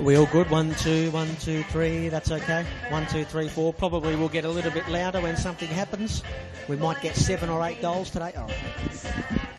We all good? 1, 2, 1, 2, 3. That's okay. 1, 2, 3, 4. Probably we'll get a little bit louder when something happens. We might get 7 or 8 goals today. All right.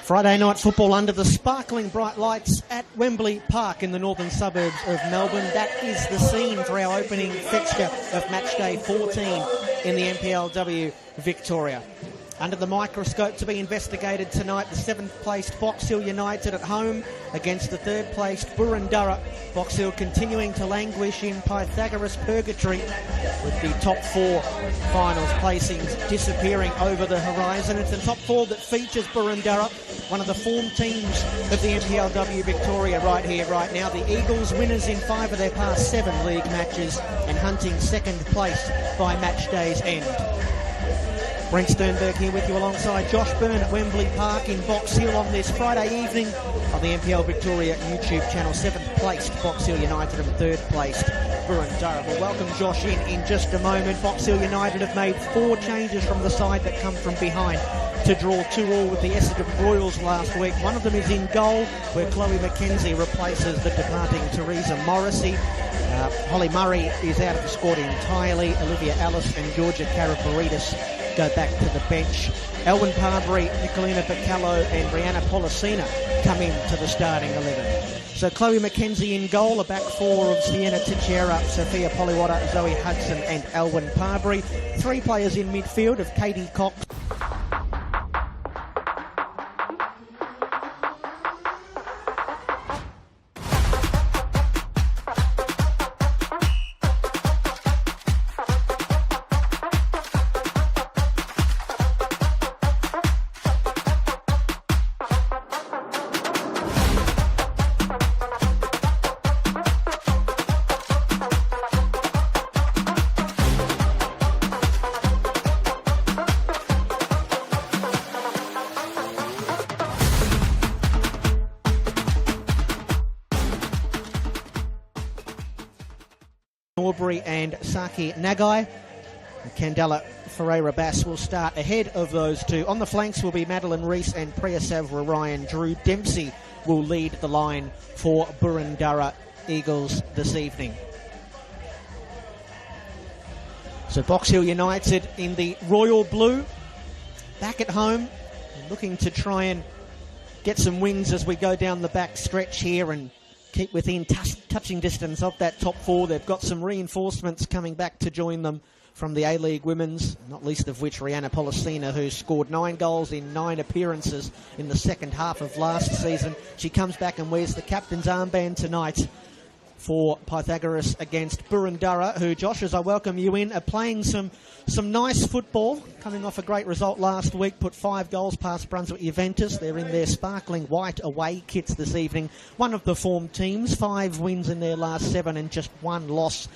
Friday night football under the sparkling bright lights at Wembley Park in the northern suburbs of Melbourne. That is the scene for our opening fixture of match day 14 in the NPLW Victoria. Under the microscope to be investigated tonight, the 7th placed Box Hill United at home against the 3rd placed Boroondara. Box Hill continuing to languish in Pythagoras purgatory, with the top 4 finals placings disappearing over the horizon. It's the top 4 that features Boroondara, one of the form teams of the NPLW Victoria right here, right now. The Eagles, winners in 5 of their past 7 league matches and hunting 2nd place by match day's end. Brent Sternberg here with you alongside Josh Byrne at Wembley Park in Box Hill on this Friday evening on the NPL Victoria YouTube channel. 7th placed Box Hill United and 3rd placed Boroondara. We'll welcome Josh in just a moment. Box Hill United have made 4 changes from the side that come from behind to draw 2-2 with the Essendon Royals last week. One of them is in goal, where Chloe McKenzie replaces the departing Teresa Morrissey. Holly Murray is out of the squad entirely. Olivia Ellis and Georgia Karaparidis go back to the bench. Elwyn Parbury, Nicolina Bacallo and Brianna Policina come in to the starting 11. So Chloe McKenzie in goal, a back 4 of Sienna Teixeira, Sophia Poliwata, Zoe Hudson and Elwyn Parbury. 3 players in midfield of Katie Cox, Norbury and Saki Nagai. Candela Ferreira Bass will start ahead of those 2. On the flanks will be Madeline Reese and Priya Savra Ryan. Drew Dempsey will lead the line for Boroondara Eagles this evening. So Box Hill United in the royal blue, back at home, looking to try and get some wins as we go down the back stretch here and keep within touching distance of that top 4. They've got some reinforcements coming back to join them from the A-League Women's, not least of which Rihanna Policina, who scored 9 goals in 9 appearances in the second half of last season. She comes back and wears the captain's armband tonight for Pythagoras against Boroondara, who, Josh, as I welcome you in, are playing some nice football, coming off a great result last week, put 5 goals past Brunswick Juventus. They're in their sparkling white away kits this evening. One of the form teams, 5 wins in their last 7 and just 1 loss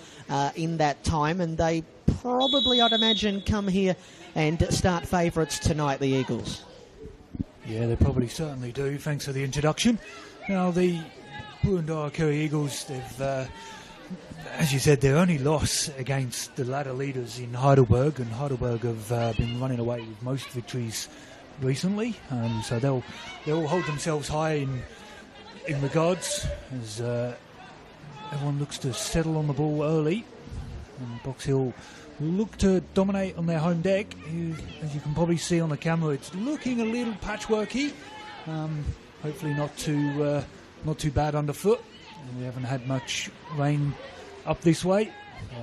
in that time, and they probably, I'd imagine, come here and start favourites tonight, the Eagles. Yeah, they probably certainly do. Thanks for the introduction. Now, the Boroondara-Carey Eagles, they've, as you said, their only loss against the ladder leaders in Heidelberg, and Heidelberg have been running away with most victories recently, so they'll hold themselves high in regards as everyone looks to settle on the ball early, and Box Hill will look to dominate on their home deck. As you can probably see on the camera, it's looking a little patchworky. Hopefully not too bad underfoot. We haven't had much rain up this way.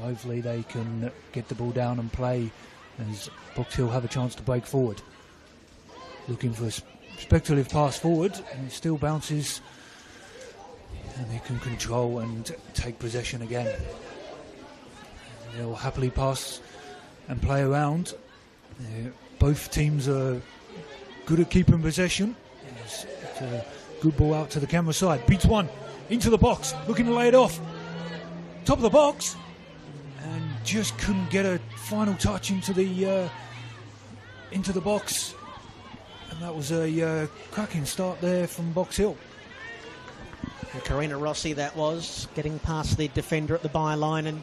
Hopefully they can get the ball down and play as Box Hill have a chance to break forward. Looking for a speculative pass forward, and it still bounces, and they can control and take possession again. They'll happily pass and play around. Both teams are good at keeping possession. It's a good ball out to the camera side. Beats one into the box, looking to lay it off. Top of the box, and just couldn't get a final touch into the box. And that was a cracking start there from Box Hill. Karina Rossi, that was, getting past the defender at the byline and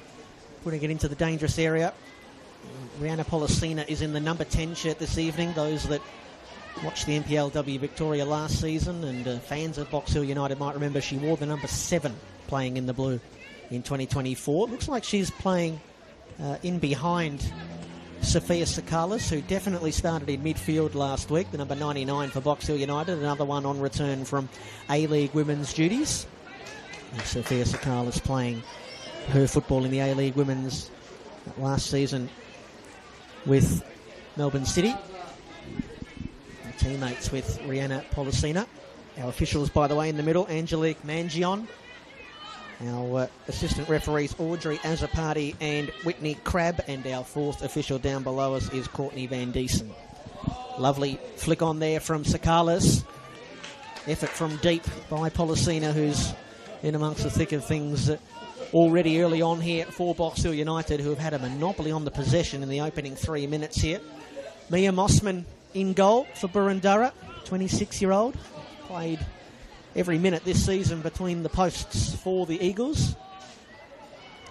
putting it into the dangerous area. Rihanna Policina is in the number 10 shirt this evening. Those that watched the NPLW Victoria last season and fans of Box Hill United might remember she wore the number 7 playing in the blue in 2024. It looks like she's playing in behind Sophia Sakalis, who definitely started in midfield last week, the number 99 for Box Hill United, another one on return from A-League women's duties. And Sophia Sakalis playing her football in the A-League women's last season with Melbourne City. And teammates with Rihanna Policina. Our officials, by the way, in the middle, Angelique Mangion. Our assistant referees, Audrey Azzopardi and Whitney Crabb. And our fourth official down below us is Courtney Van Diesen. Lovely flick on there from Sakalis. Effort from deep by Policina, who's in amongst the thick of things already early on here for Box Hill United, who have had a monopoly on the possession in the opening 3 minutes here. Mia Mossman in goal for Boroondara, 26-year-old. Played every minute this season between the posts for the Eagles,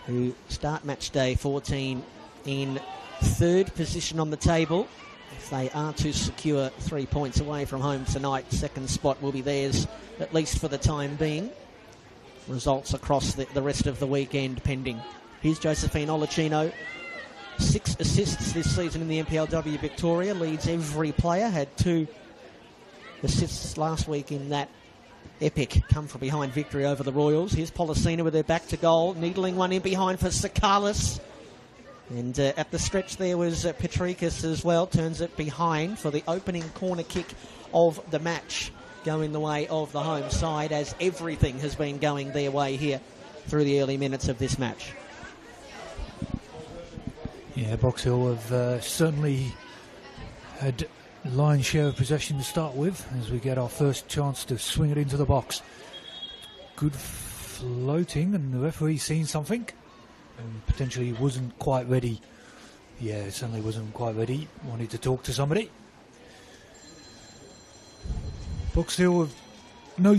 who start match day 14 in third position on the table. If they are to secure 3 points away from home tonight, second spot will be theirs, at least for the time being. Results across the rest of the weekend pending. Here's Josephine Olacino. 6 assists this season in the NPLW Victoria, leads every player, had 2 assists last week in that epic come from behind victory over the Royals. Here's Policina with their back to goal, needling one in behind for Sakalis. And at the stretch there was Petrikis as well, turns it behind for the opening corner kick of the match, going the way of the home side, as everything has been going their way here through the early minutes of this match. Yeah, Box Hill have certainly had lion's share of possession to start with as we get our first chance to swing it into the box. Good floating, and the referee's seen something and potentially wasn't quite ready. Yeah, certainly wasn't quite ready. Wanted to talk to somebody. Box Hill have no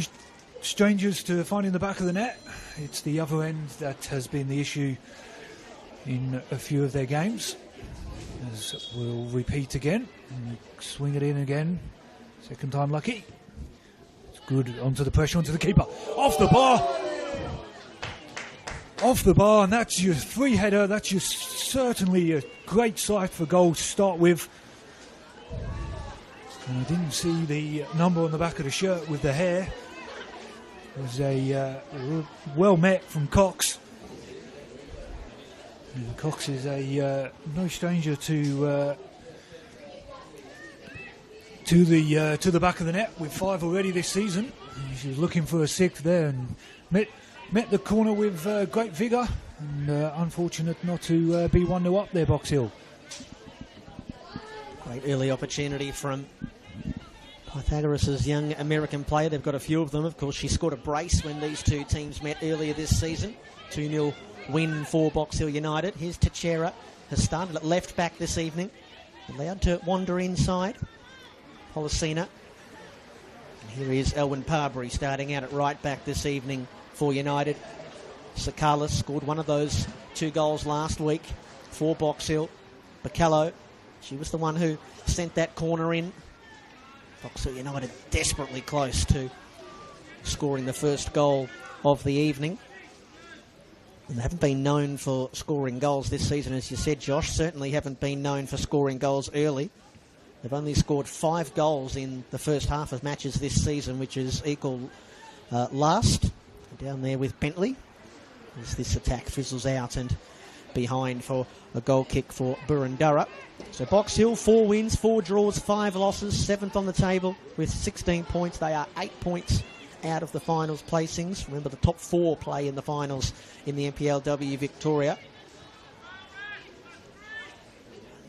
strangers to finding the back of the net. It's the other end that has been the issue in a few of their games, as we'll repeat again and swing it in again. Second time lucky. It's good, onto the pressure, onto the keeper, off the bar, and that's your free header. That's just certainly a great sight for goal to start with. And I didn't see the number on the back of the shirt with the hair. It was a well met from Cox. And Cox is a no stranger to the back of the net with 5 already this season. She was looking for a 6th there and met the corner with great vigour, and unfortunate not to be 1-0 up there, Box Hill. Great early opportunity from Pythagoras' young American player. They've got a few of them. Of course, she scored a brace when these two teams met earlier this season. 2-0 win for Box Hill United. Here's Teixeira, has started at left back this evening. Allowed to wander inside. Policina. And here is Elwyn Parbury starting out at right back this evening for United. Sakalis scored one of those 2 goals last week for Box Hill. Bacallo, she was the one who sent that corner in. Box Hill United desperately close to scoring the first goal of the evening. And they haven't been known for scoring goals this season, as you said, Josh. Certainly haven't been known for scoring goals early. They've only scored 5 goals in the first half of matches this season, which is equal last. Down there with Bentley, as this attack fizzles out and behind for a goal kick for Boroondara. So Box Hill, 4 wins, 4 draws, 5 losses, 7th on the table with 16 points. They are 8 points out of the finals placings. Remember, the top 4 play in the finals in the NPLW Victoria.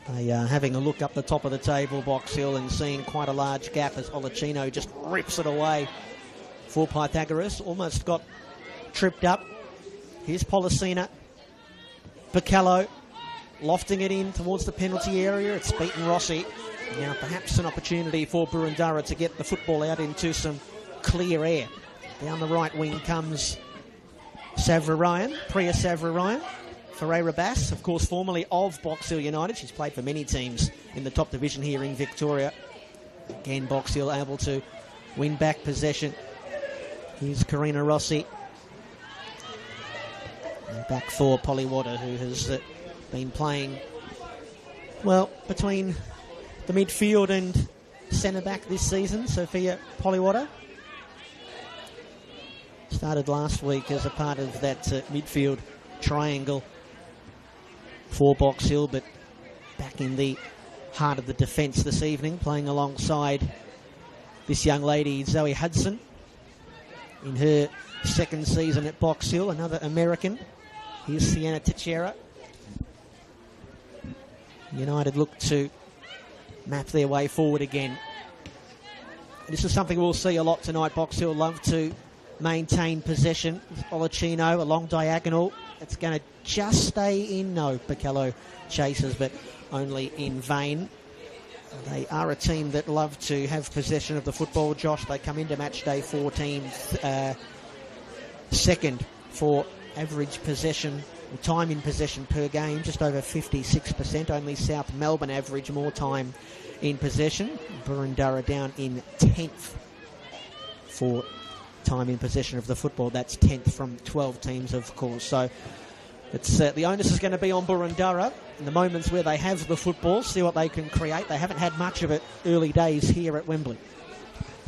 They are having a look up the top of the table, Box Hill, and seeing quite a large gap as Olacino just rips it away for Pythagoras. Almost got tripped up. Here's Policina. Bacallo lofting it in towards the penalty area. It's beaten Rossi. Now perhaps an opportunity for Boroondara to get the football out into some clear air. Down the right wing comes Priya Savra-Ryan. Ferreira Bass, of course, formerly of Box Hill United. She's played for many teams in the top division here in Victoria. Again, Box Hill able to win back possession. Here's Karina Rossi. And back for Polly Water, who has been playing Well, between the midfield and centre-back this season, Sophia Poliwato started last week as a part of that midfield triangle for Box Hill, but back in the heart of the defence this evening, playing alongside this young lady, Zoe Hudson, in her second season at Box Hill, another American. Here's Sienna Teixeira. United look to map their way forward again. This is something we'll see a lot tonight. Box Hill love to maintain possession. Olacino, a long diagonal. It's going to just stay in. No, Picello chases, but only in vain. They are a team that love to have possession of the football, Josh. They come into match day 14 second for average possession, time in possession per game, just over 56%. Only South Melbourne average more time in possession. Boroondara down in 10th for time in possession of the football. That's 10th from 12 teams, of course. So it's the onus is going to be on Boroondara in the moments where they have the football, see what they can create. They haven't had much of it early days here at Wembley.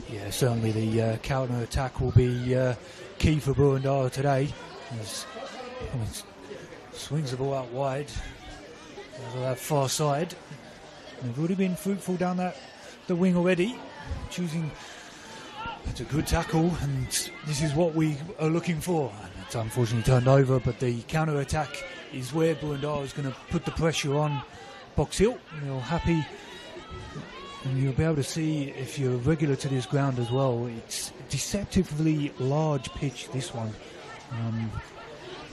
Yeah, certainly the counter attack will be key for Boroondara today. Swings the ball out wide, over that far side. And they've already been fruitful down the wing already, choosing. It's a good tackle, and this is what we are looking for. And it's unfortunately turned over, but the counter attack is where Boroondara is going to put the pressure on Box Hill. You're happy, and you'll be able to see if you're regular to this ground as well. It's a deceptively large pitch, this one.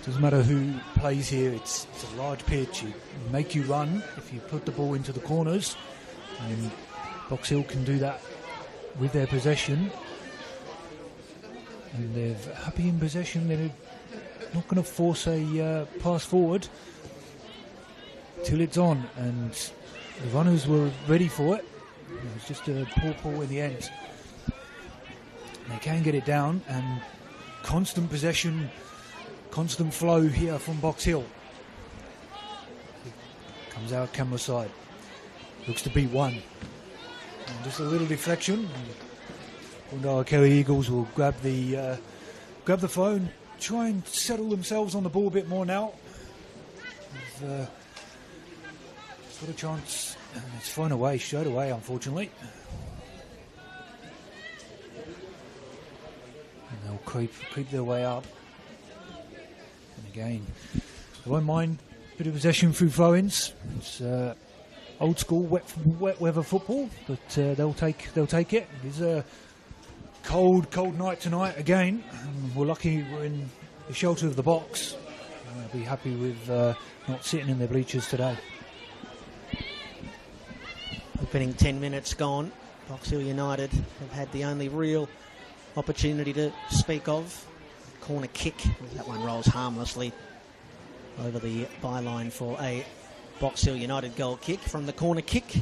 Doesn't matter who plays here, it's a large pitch. It make you run if you put the ball into the corners, and Box Hill can do that with their possession. And they're happy in possession. They're not going to force a pass forward till it's on, and the runners were ready for it. It was just a poor pull in the end. They can get it down, and constant possession, constant flow here from Box Hill. Comes out camera side. Looks to beat one. And just a little deflection. Boroondara-Carey Eagles will grab the phone, try and settle themselves on the ball a bit more now. They've got a chance, and it's thrown away straight away, unfortunately. And they'll creep their way up. And again, they won't mind a bit of possession through throw-ins. It's old school wet weather football, but they'll take it. It is a cold night tonight again. We're lucky we're in the shelter of the box. I'll be happy with not sitting in their bleachers today. Opening 10 minutes gone. Box Hill United have had the only real opportunity to speak of. Corner kick. That one rolls harmlessly over the byline for a Box Hill United goal kick. From the corner kick,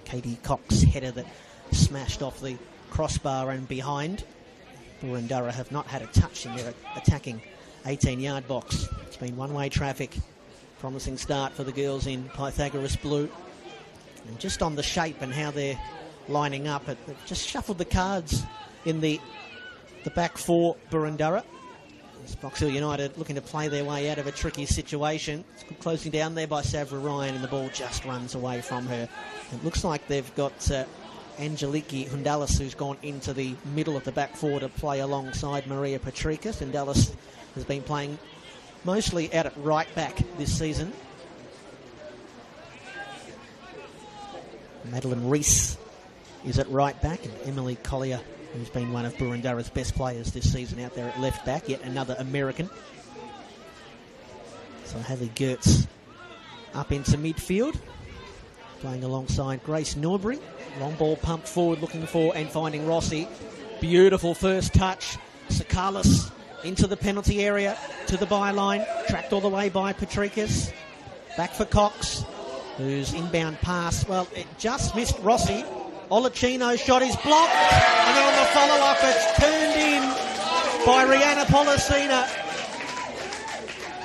Katie Cox header that smashed off the crossbar and behind. Boroondara have not had a touch in their attacking 18-yard box. It's been one-way traffic. Promising start for the girls in Pythagoras blue. And just on the shape and how they're lining up, they've just shuffled the cards in the back four, Boroondara. It's Box Hill United looking to play their way out of a tricky situation. It's good closing down there by Savra Ryan, and the ball just runs away from her. It looks like they've got Angeliki Hundalis, who's gone into the middle of the back four to play alongside Maria Patrikas. Hundalis has been playing mostly out at right back this season. Madeline Reese is at right back, and Emily Collier, who's been one of Boroondara's best players this season, out there at left back, yet another American. So Haley Gertz up into midfield, playing alongside Grace Norbury. Long ball pumped forward, looking for and finding Rossi. Beautiful first touch. Sakalis into the penalty area, to the byline, tracked all the way by Patrikas. Back for Cox, whose inbound pass, well, it just missed Rossi. Olacino's shot is blocked, and then on the follow-up it's turned in by Rihanna Policina.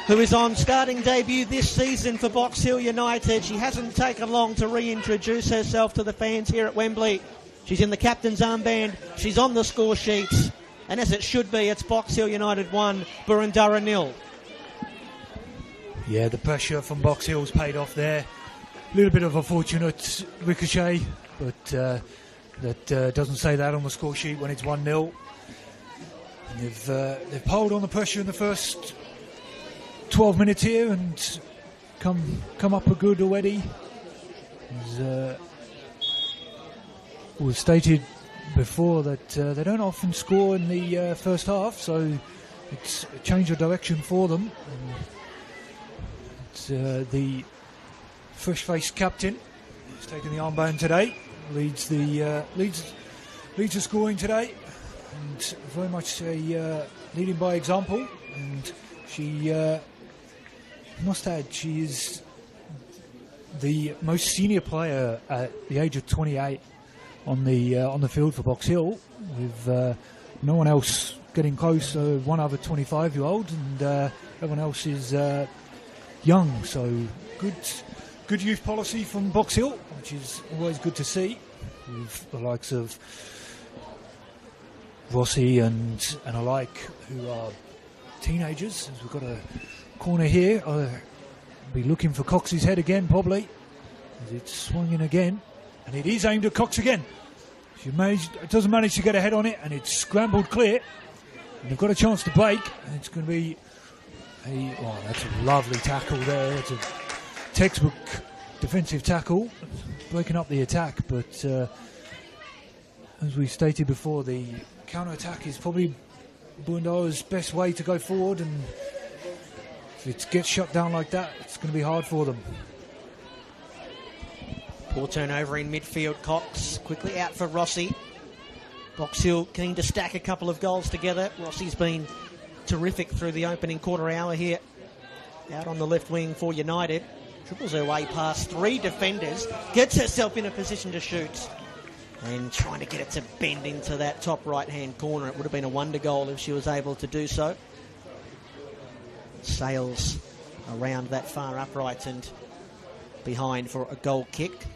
who is on starting debut this season for Box Hill United. She hasn't taken long to reintroduce herself to the fans here at Wembley. She's in the captain's armband, she's on the score sheets, and as it should be, it's Box Hill United 1, Boroondara 0. Yeah, the pressure from Box Hill's paid off there. A little bit of a fortunate ricochet, but that doesn't say that on the score sheet when it's 1-0. They've piled on the pressure in the first 12 minutes here and come up a good already. As was stated before that they don't often score in the first half, so it's a change of direction for them. It's the fresh-faced captain who's taken the armband today, leads the scoring today, and very much leading by example. And she must add, she is the most senior player at the age of 28 on the field for Box Hill, with no one else getting close. One other 25-year-old, and everyone else is young. So good youth policy from Box Hill, which is always good to see, with the likes of Rossi and alike, who are teenagers. As we've got a corner here, I'll be looking for Cox's head again, probably, as it's swinging again, and it is aimed at Cox again. She doesn't manage to get a head on it, and it's scrambled clear, and they've got a chance to break, and it's going to be that's a lovely tackle there. It's a textbook defensive tackle, breaking up the attack, but as we stated before, the counter-attack is probably Boroondara's best way to go forward, and if it gets shut down like that, it's going to be hard for them. Poor turnover in midfield. Cox quickly out for Rossi. Box Hill keen to stack a couple of goals together. Rossi's been terrific through the opening quarter hour here. Out on the left wing for United. Dribbles her way past three defenders. Gets herself in a position to shoot. And trying to get it to bend into that top right-hand corner. It would have been a wonder goal if she was able to do so. Sails around that far upright and behind for a goal kick.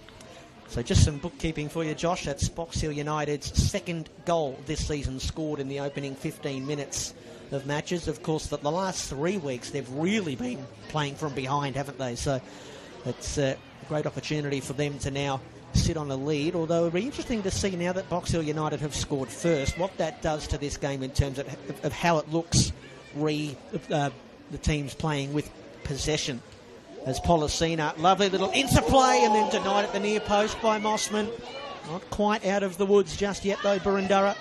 So just some bookkeeping for you, Josh. That's Box Hill United's second goal this season, scored in the opening 15 minutes of matches. Of course, the last 3 weeks they've really been playing from behind, haven't they? So it's a great opportunity for them to now sit on a lead, although it'll be interesting to see now that Box Hill United have scored first, what that does to this game in terms of how it looks the teams playing with possession. As Policina, lovely little interplay, and then denied at the near post by Mossman. Not quite out of the woods just yet though, Boroondara.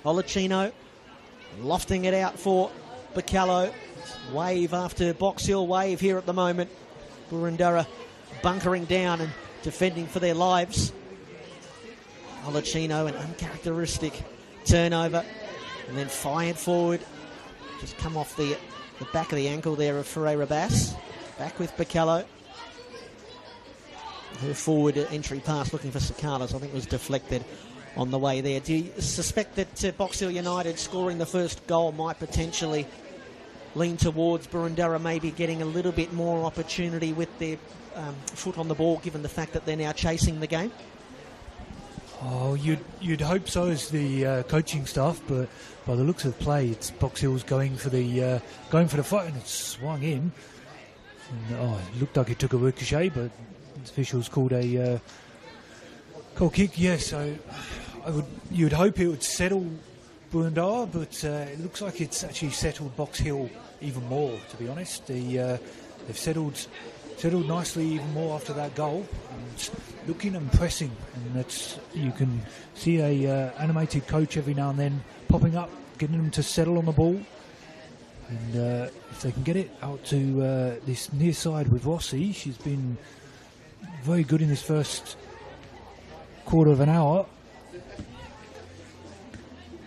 Policino lofting it out for Bacallo. Wave after Box Hill wave here at the moment. Boroondara bunkering down and defending for their lives. Policino, an uncharacteristic turnover, and then fired forward. Just come off the back of the ankle there of Ferreira Bass. Back with Bacallo. Her forward entry pass looking for Sakalas, I think, was deflected on the way there. Do you suspect that Box Hill United scoring the first goal might potentially lean towards Boroondara maybe getting a little bit more opportunity with their foot on the ball, given the fact that they're now chasing the game? Oh, you'd hope so as the coaching staff, but by the looks of play, it's Box Hill's going for the fight, and it swung in. And, it looked like it took a ricochet, but the officials called a goal kick. Yes, so you'd hope it would settle Boroondara, but it looks like it's actually settled Box Hill even more. To be honest, they've settled nicely even more after that goal, and looking and pressing, and that's, you can see a animated coach every now and then popping up, getting them to settle on the ball. And if they can get it out to this near side with Rossi, she's been very good in this first quarter of an hour.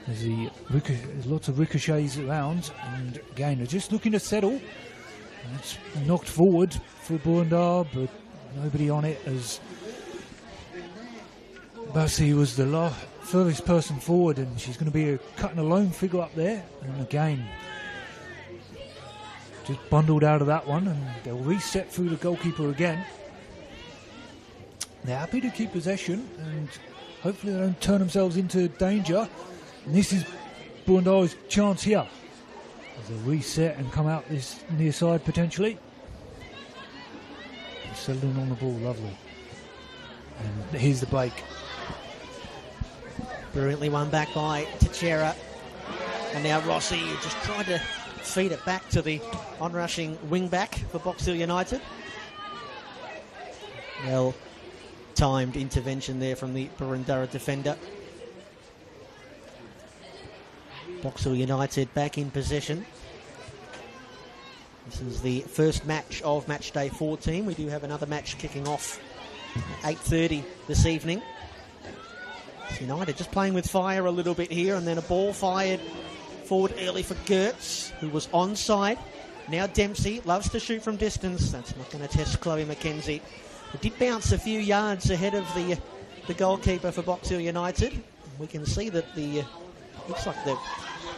There's lots of ricochets around, and again they're just looking to settle. And it's knocked forward for Boroondara, but nobody on it, as Bassi was the furthest person forward, and she's going to be cutting a lone figure up there. And again, just bundled out of that one, and they'll reset through the goalkeeper again. They're happy to keep possession, and hopefully they don't turn themselves into danger. And this is Boroondara's chance here. As they reset and come out this near side potentially. Settling on the ball, lovely. And here's the break. Brilliantly won back by Teixeira. And now Rossi just tried to feed it back to the onrushing wing-back for Box Hill United. Well-timed intervention there from the Boroondara defender. Box Hill United back in possession. This is the first match of match day 14. We do have another match kicking off at 8:30 this evening. United just playing with fire a little bit here, and then a ball fired forward early for Gertz, who was onside. Now Dempsey loves to shoot from distance. That's not going to test Chloe McKenzie. It did bounce a few yards ahead of the goalkeeper for Box Hill United. We can see that looks like the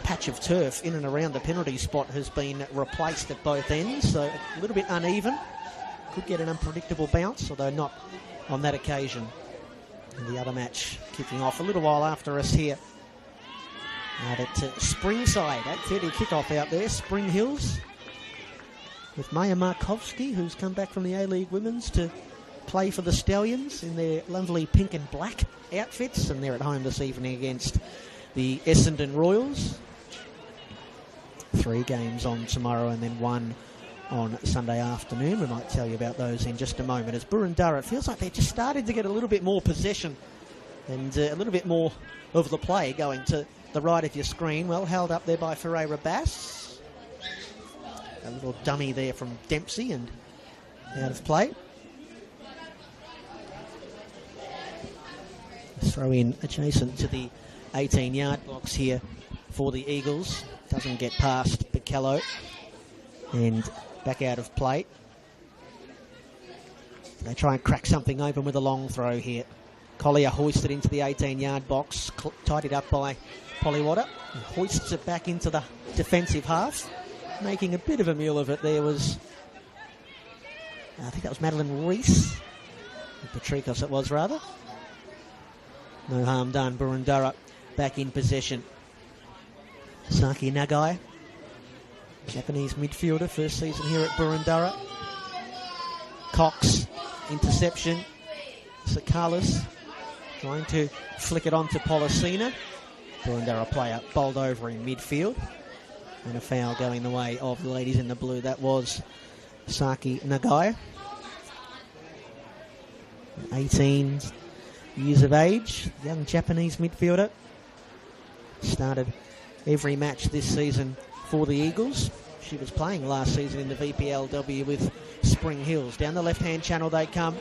patch of turf in and around the penalty spot has been replaced at both ends, so a little bit uneven. Could get an unpredictable bounce, although not on that occasion. And the other match kicking off a little while after us here. Out at Springside, 8:30 kickoff out there, Spring Hills, with Maya Markovsky, who's come back from the A-League Women's to play for the Stallions in their lovely pink and black outfits, and they're at home this evening against the Essendon Royals. 3 games on tomorrow and then 1 on Sunday afternoon. We might tell you about those in just a moment. As Boroondara, it feels like they're just starting to get a little bit more possession and a little bit more of the play going to the right of your screen. Well held up there by Ferreira Bass. A little dummy there from Dempsey and out of play. Throw in adjacent to the 18-yard box here for the Eagles. Doesn't get past Piccolo. And back out of play. They try and crack something open with a long throw here. Collier hoisted into the 18-yard box. Tidied up by Polywater. And hoists it back into the defensive half. Making a bit of a meal of it there was... I think that was Madeline Reese. Patrikos it was, rather. No harm done. Boroondara back in possession. Saki Nagai, Japanese midfielder, first season here at Boroondara. Cox, interception. Sakalis trying to flick it on to Policina. Boroondara player bowled over in midfield. And a foul going the way of the ladies in the blue. That was Saki Nagai. 18 years of age, young Japanese midfielder. Started every match this season for the Eagles. She was playing last season in the VPLW with Spring Hills. Down the left-hand channel they come.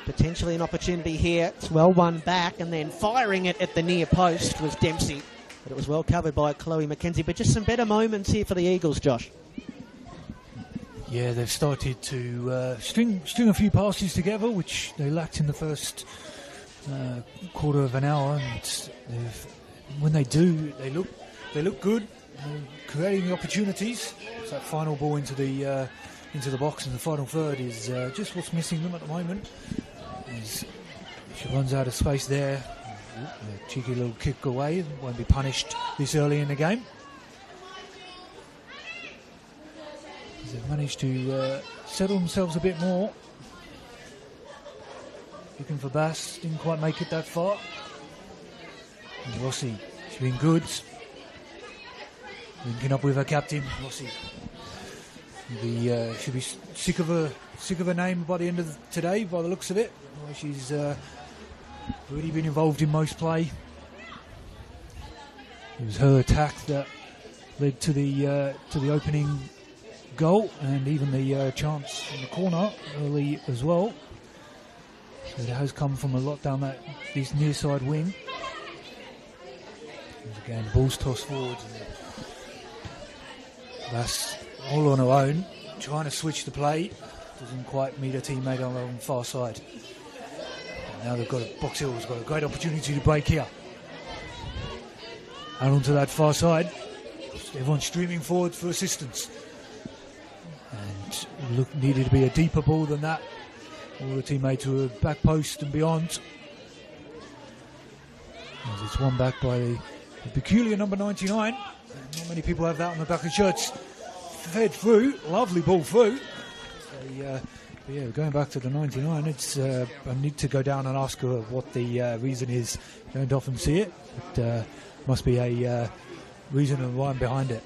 Potentially an opportunity here. It's well won back, and then firing it at the near post was Dempsey. But it was well covered by Chloe McKenzie. But just some better moments here for the Eagles, Josh. Yeah, they've started to string a few passes together, which they lacked in the first quarter of an hour. And when they do, they look good, creating the opportunities. So that final ball into the box in the final third is just what's missing them at the moment. She runs out of space there. A cheeky little kick away, won't be punished this early in the game. They've managed to settle themselves a bit more. Looking for Bass, didn't quite make it that far. And Rossi, she's been good. Linking up with her captain, Rossi. Should be sick of her name by the end of today, by the looks of it. She's already been involved in most play. It was her attack that led to the opening goal, and even the chance in the corner early as well. So it has come from a lot down this near side wing. And again, the ball's tossed forward. That's all on her own, trying to switch the play. Doesn't quite meet her teammate on the far side. And now Box Hill's got a great opportunity to break here. Out onto that far side. Everyone's streaming forward for assistance. needed to be a deeper ball than that. All the teammates were back post and beyond. As it's won back by the peculiar number 99. Not many people have that on the back of shirts. Fed through, lovely ball through. So, yeah, going back to the 99, it's I need to go down and ask her what the reason is. Don't often see it, but must be a reason and rhyme behind it.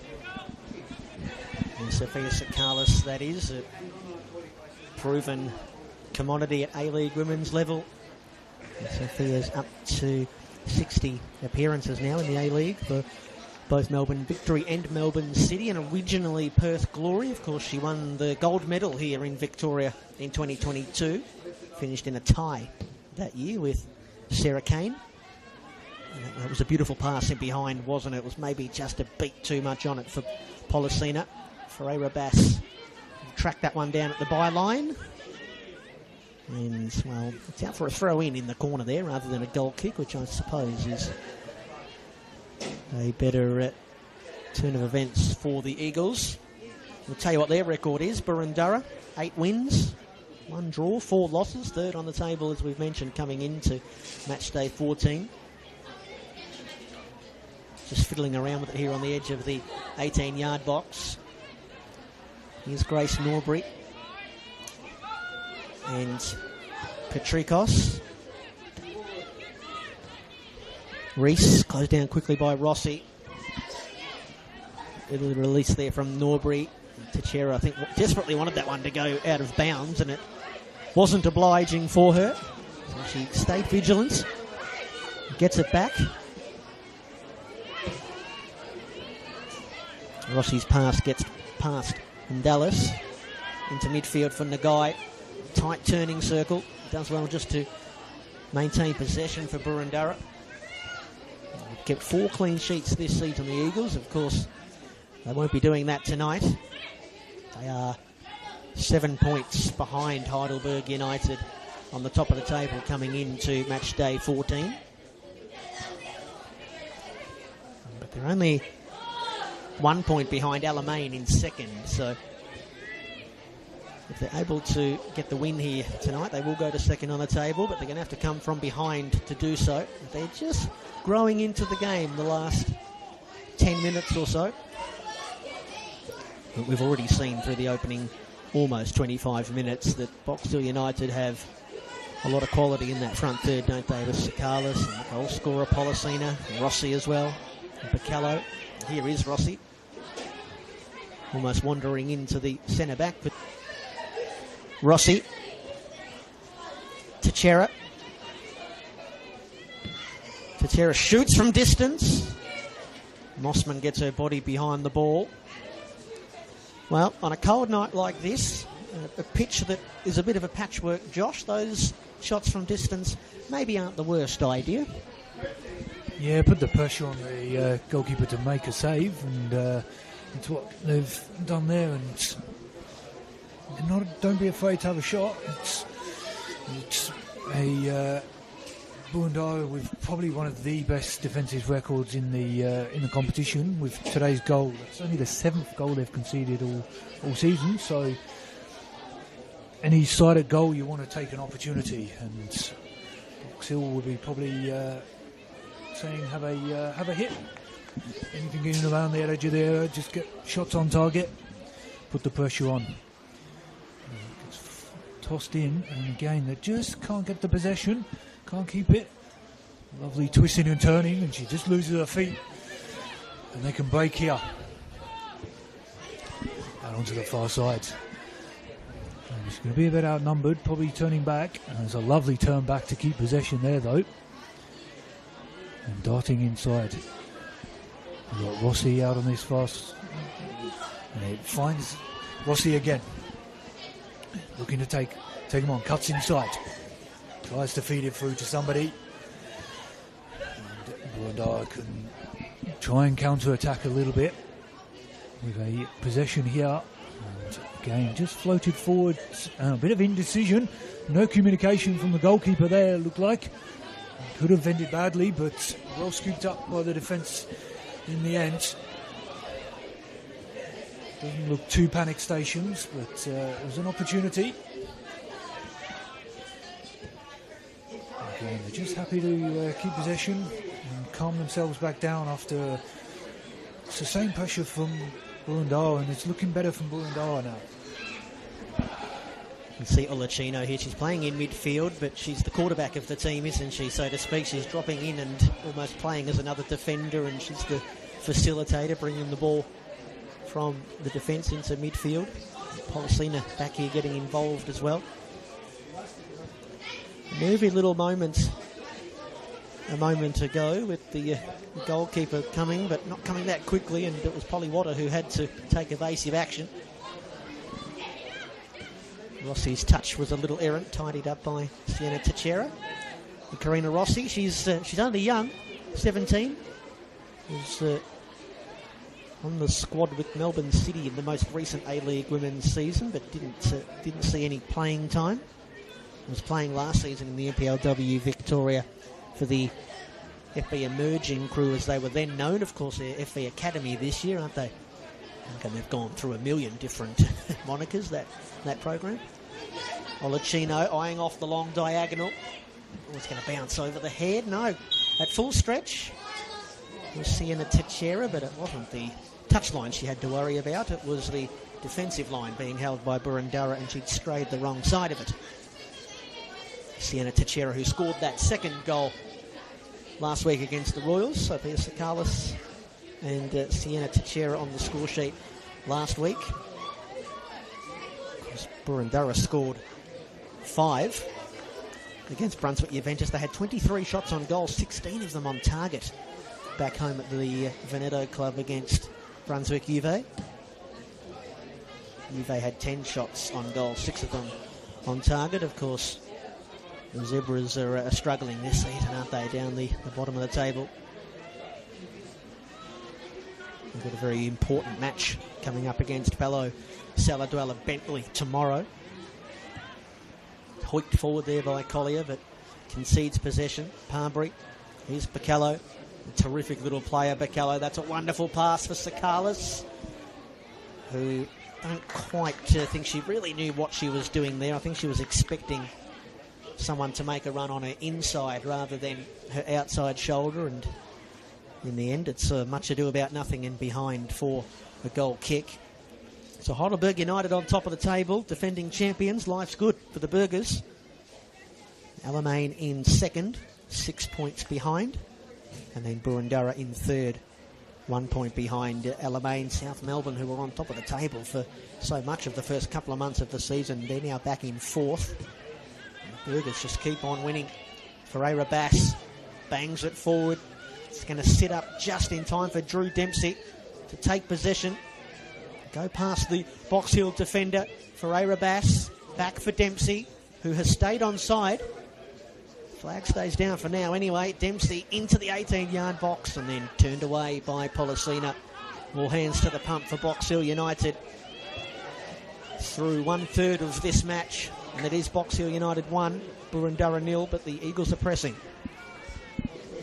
And Sophia Sakalis, that is, a proven commodity at A-League women's level. And Sophia's up to 60 appearances now in the A-League for both Melbourne Victory and Melbourne City, and originally Perth Glory. Of course, she won the gold medal here in Victoria in 2022. Finished in a tie that year with Sarah Kane. That was a beautiful pass in behind, wasn't it? It was maybe just a beat too much on it for Policina. Ferreira Bass tracked that one down at the byline. And, well, it's out for a throw-in in the corner there rather than a goal kick, which I suppose is a better turn of events for the Eagles. We'll tell you what their record is. Boroondara, 8 wins, 1 draw, 4 losses. Third on the table, as we've mentioned, coming into match day 14. Just fiddling around with it here on the edge of the 18-yard box. Here's Grace Norbury and Petrikos. Reese closed down quickly by Rossi. It'll release there from Norbury. Teixeira, I think, desperately wanted that one to go out of bounds, and it wasn't obliging for her. So she stayed vigilant. Gets it back. Rossi's pass gets past Dallas into midfield for Nagai. Tight turning circle. Does well just to maintain possession for Boroondara. Kept 4 clean sheets this season, the Eagles. Of course, they won't be doing that tonight. They are 7 points behind Heidelberg United on the top of the table coming into match day 14. But they're only 1 point behind Alamein in second, so if they're able to get the win here tonight, they will go to second on the table, but they're going to have to come from behind to do so. They're just growing into the game the last 10 minutes or so. But we've already seen through the opening almost 25 minutes that Boxhill United have a lot of quality in that front third, don't they? With Sakalis and the goal scorer Policina, and Rossi as well, and Bacallo. Here is Rossi, almost wandering into the centre back. But Rossi, Teixeira. Teixeira shoots from distance. Mossman gets her body behind the ball. Well, on a cold night like this, a pitch that is a bit of a patchwork, Josh, those shots from distance maybe aren't the worst idea. Yeah, put the pressure on the goalkeeper to make a save, and it's what they've done there. And don't be afraid to have a shot. It's a Boroondara with probably one of the best defensive records in the competition with today's goal. It's only the 7th goal they've conceded all season, so any side at goal you want to take an opportunity, and Box Hill would be probably saying have a hit. Anything getting around the edge of the area, just get shots on target, put the pressure on. Gets tossed in, and again they just can't get the possession, can't keep it. Lovely twisting and turning, and she just loses her feet, and they can break here. Out onto the far side. And it's going to be a bit outnumbered, probably turning back. And there's a lovely turn back to keep possession there, though. And darting inside. We've got Rossi out on this fast. And it finds Rossi again. Looking to take him on, cuts inside. Tries to feed it through to somebody. And Boroondara can try and counter-attack a little bit with a possession here. And again, just floated forward. A bit of indecision. No communication from the goalkeeper there, it looked like. Could have ended badly, but well scooped up by the defence in the end. Doesn't look too panic stations, but it was an opportunity. Again, they're just happy to keep possession and calm themselves back down after sustained pressure from Boroondara, and it's looking better from Boroondara now. You can see Olacino here. She's playing in midfield, but she's the quarterback of the team, isn't she, so to speak? She's dropping in and almost playing as another defender, and she's the facilitator, bringing the ball from the defence into midfield. Policina back here getting involved as well. Nervy little moments a moment ago with the goalkeeper coming, but not coming that quickly, and it was Polly Water who had to take evasive action. Rossi's touch was a little errant, tidied up by Sienna Teixeira. And Karina Rossi, she's only young, 17. Was on the squad with Melbourne City in the most recent A-League women's season, but didn't see any playing time. Was playing last season in the NPLW Victoria for the FB Emerging crew, as they were then known. Of course, they're FB Academy this year, aren't they? And they've gone through a million different monikers, that program. Olacino eyeing off the long diagonal. Oh, it's going to bounce over the head. No, at full stretch. It was Sienna Teixeira, but it wasn't the touchline she had to worry about. It was the defensive line being held by Boroondara, and she'd strayed the wrong side of it. Sienna Teixeira, who scored that second goal last week against the Royals. Sophia Sakalis and Sienna Teixeira on the score sheet last week. Of course, Boroondara scored 5 against Brunswick Juventus. They had 23 shots on goal, 16 of them on target back home at the Veneto Club against Brunswick Juve. Juve had 10 shots on goal, 6 of them on target. Of course, the Zebras are struggling this season, aren't they, down the bottom of the table. We've got a very important match coming up against Palo Saladuela Bentley tomorrow. Hoiked forward there by Collier, but concedes possession. Parbury, here's Bacallo. A terrific little player, Bacallo. That's a wonderful pass for Sakalis, who don't quite think she really knew what she was doing there. I think she was expecting someone to make a run on her inside rather than her outside shoulder, and in the end it's much ado about nothing and behind for a goal kick. So Heidelberg United on top of the table, defending champions. Life's good for the Burgers. Alamein in second, 6 points behind, and then Boroondara in third, 1 point behind Alamein. South Melbourne, who were on top of the table for so much of the first couple of months of the season, they're now back in fourth. The Burgers just keep on winning. Ferreira Bass bangs it forward. It's going to sit up just in time for Drew Dempsey to take possession. Go past the Box Hill defender. Ferreira Bass back for Dempsey, who has stayed on side. Flag stays down for now anyway. Dempsey into the 18-yard box and then turned away by Policina. All hands to the pump for Box Hill United through 1/3 of this match. And it is Box Hill United 1, Boroondara 0, but the Eagles are pressing.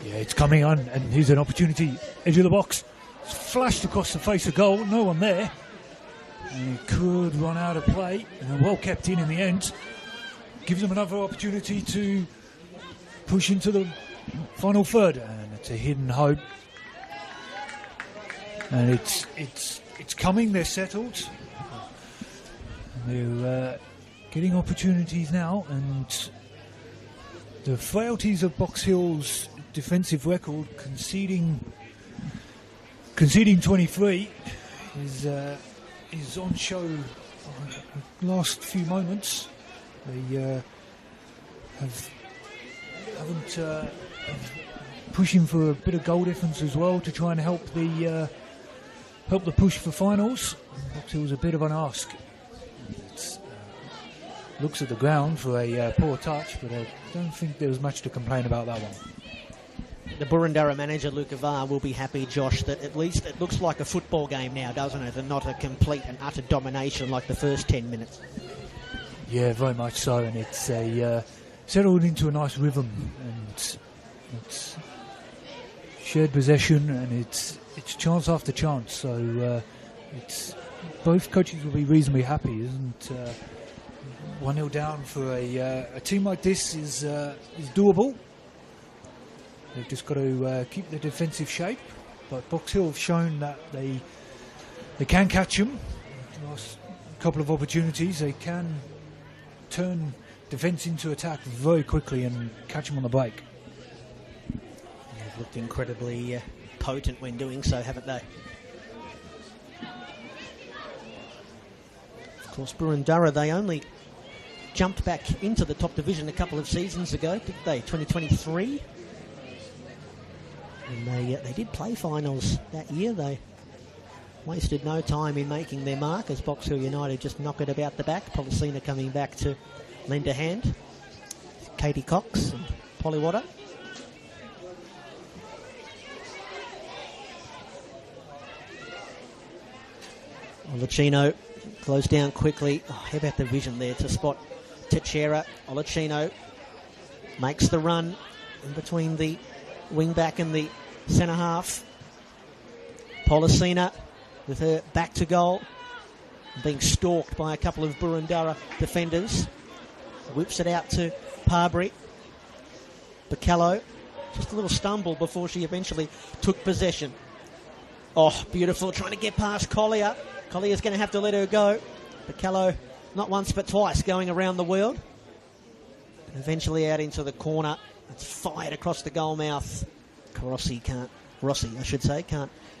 Yeah, it's coming on, and here's an opportunity. Edge of the box. It's flashed across the face of goal. No one there. And he could run out of play, and well kept in the end. Gives them another opportunity to push into the final third, and it's a hidden hope. And it's coming. They're settled. They're getting opportunities now, and the frailties of Box Hill's defensive record, conceding 23 is on show the last few moments. They haven't pushing for a bit of goal difference as well to try and help the push for finals. Box Hill's a bit of an ask. Looks at the ground for a poor touch, but I don't think there was much to complain about that one. The Boroondara manager, Luca Varr, will be happy, Josh, that at least it looks like a football game now, doesn't it? And not a complete and utter domination like the first 10 minutes. Yeah, very much so, and it's settled into a nice rhythm, and it's shared possession, and it's chance after chance, so it's both coaches will be reasonably happy, isn't 1-0 down for a team like this is doable. They've just got to keep the defensive shape, but Box Hill have shown that they can catch them. Last couple of opportunities, they can turn defence into attack very quickly and catch them on the break. They've looked incredibly potent when doing so, haven't they? Of course, Boroondara, they only jumped back into the top division a couple of seasons ago, did they? 2023. And they did play finals that year. They wasted no time in making their mark as Box Hill United just knock it about the back. Policina coming back to lend a hand. Katie Cox and Polly Water. Olacino closed down quickly. Oh, how about the vision there to spot Teixeira. Olacino makes the run in between the wing back and the centre half. Policina with her back to goal, being stalked by a couple of Boroondara defenders. Whips it out to Parbury. Bacallo, just a little stumble before she eventually took possession. Oh, beautiful, trying to get past Collier. Collier's going to have to let her go. Bacallo, not once but twice, going around the world. And eventually out into the corner. It's fired across the goal mouth. Rossi can't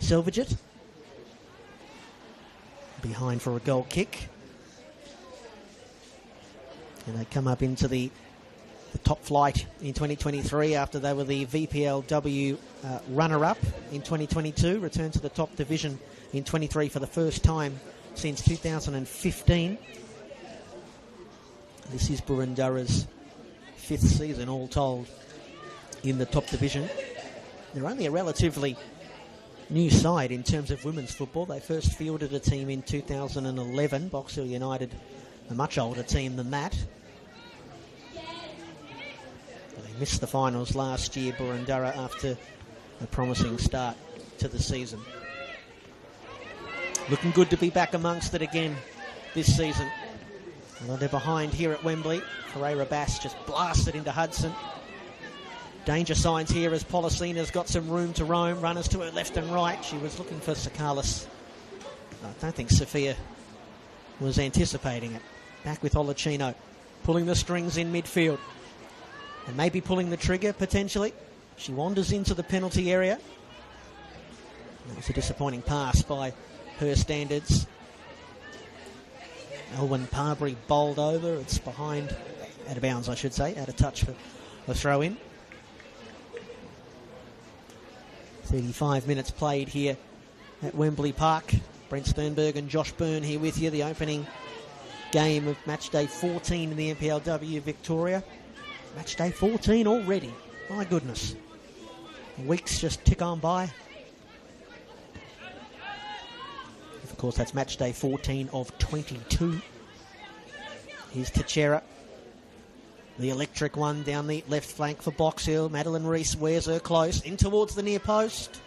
salvage it. Behind for a goal kick. And they come up into the top flight in 2023 after they were the VPLW runner-up in 2022. Returned to the top division in 23 for the first time since 2015. This is Boroondara's 5th season all told in the top division. They're only a relatively new side in terms of women's football. They first fielded a team in 2011. Box Hill United, a much older team than that. They missed the finals last year, Boroondara, after a promising start to the season. Looking good to be back amongst it again this season. Well, they're behind here at Wembley. Ferreira Bass just blasted into Hudson. Danger signs here as Policina's got some room to roam. Runners to her left and right. She was looking for Sakalis. I don't think Sophia was anticipating it. Back with Olacino, pulling the strings in midfield. And maybe pulling the trigger, potentially. She wanders into the penalty area. That was a disappointing pass by her standards. Elwyn Parbury bowled over. It's behind, out of bounds, I should say, out of touch for the throw-in. 35 minutes played here at Wembley Park. Brent Sternberg and Josh Byrne here with you. The opening game of match day 14 in the NPLW Victoria. Match day 14 already. My goodness. The weeks just tick on by. Of course, that's match day 14 of 22. Here's Teixeira. The electric one down the left flank for Box Hill. Madeline Reese wears her close in towards the near post.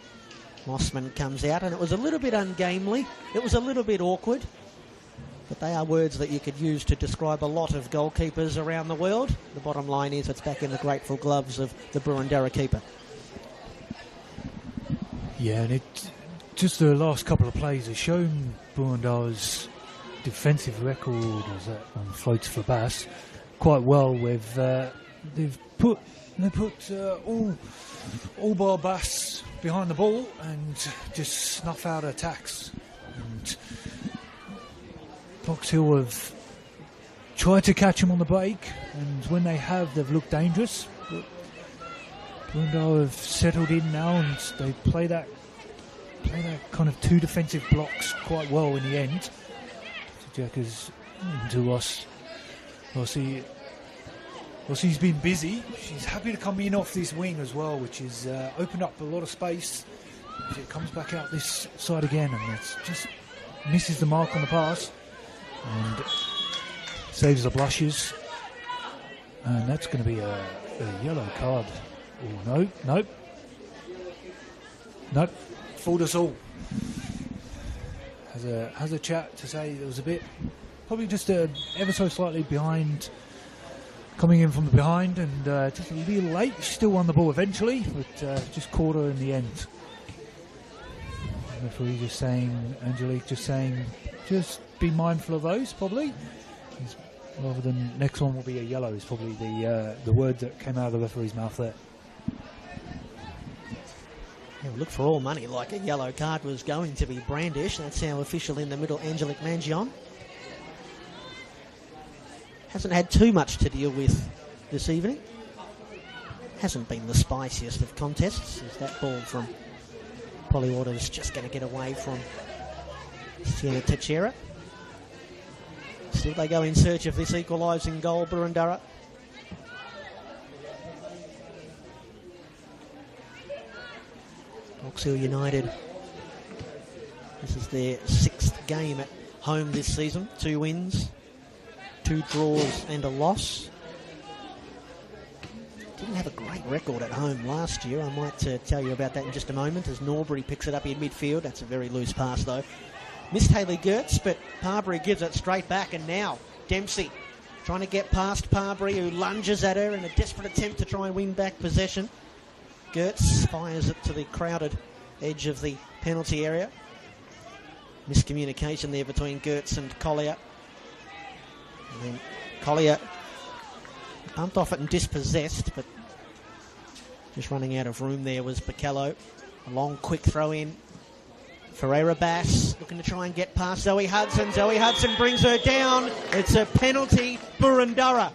Mossman comes out, and it was a little bit ungamely. It was a little bit awkward. But they are words that you could use to describe a lot of goalkeepers around the world. The bottom line is it's back in the grateful gloves of the Boroondara keeper. Yeah, and just the last couple of plays have shown Boroondara's defensive record as that one floats for Bass quite well. With they've put all bar Bass behind the ball and just snuff out attacks. And Box Hill have tried to catch him on the break, and when they have, they've looked dangerous. But Boroondara have settled in now, and they play that kind of two defensive blocks quite well in the end. Jackers into Ross. Rossi's been busy. She's happy to come in off this wing as well, which has opened up a lot of space. It comes back out this side again, and it's just misses the mark on the pass and saves the blushes. And that's going to be a yellow card. Oh, nope. Fooled us all. has a chat to say there was a bit, probably just ever so slightly behind, coming in from behind, and just a little late. Still won the ball eventually, but just caught her in the end. Referee just saying, Angelique just saying, just be mindful of those probably. Rather than next one will be a yellow is probably the word that came out of the referee's mouth there. Yeah, look for all money like a yellow card was going to be brandished. That's our official in the middle, Angelique Mangion. Hasn't had too much to deal with this evening. Hasn't been the spiciest of contests, as that ball from Polly Waters just going to get away from Sienna Teixeira. Still they go in search of this equalising goal, Boroondara. Box Hill United, this is their 6th game at home this season. 2 wins, 2 draws and a loss. Didn't have a great record at home last year. I might tell you about that in just a moment as Norbury picks it up in midfield. That's a very loose pass though. Missed Hayley Gertz, but Parbury gives it straight back, and now Dempsey trying to get past Parbury, who lunges at her in a desperate attempt to try and win back possession. Gertz fires it to the crowded edge of the penalty area. Miscommunication there between Gertz and Collier. And then Collier bumped off it and dispossessed, but just running out of room there was Bacallo. A long, quick throw in. Ferreira Bass looking to try and get past Zoe Hudson. Zoe Hudson brings her down. It's a penalty, Boroondara.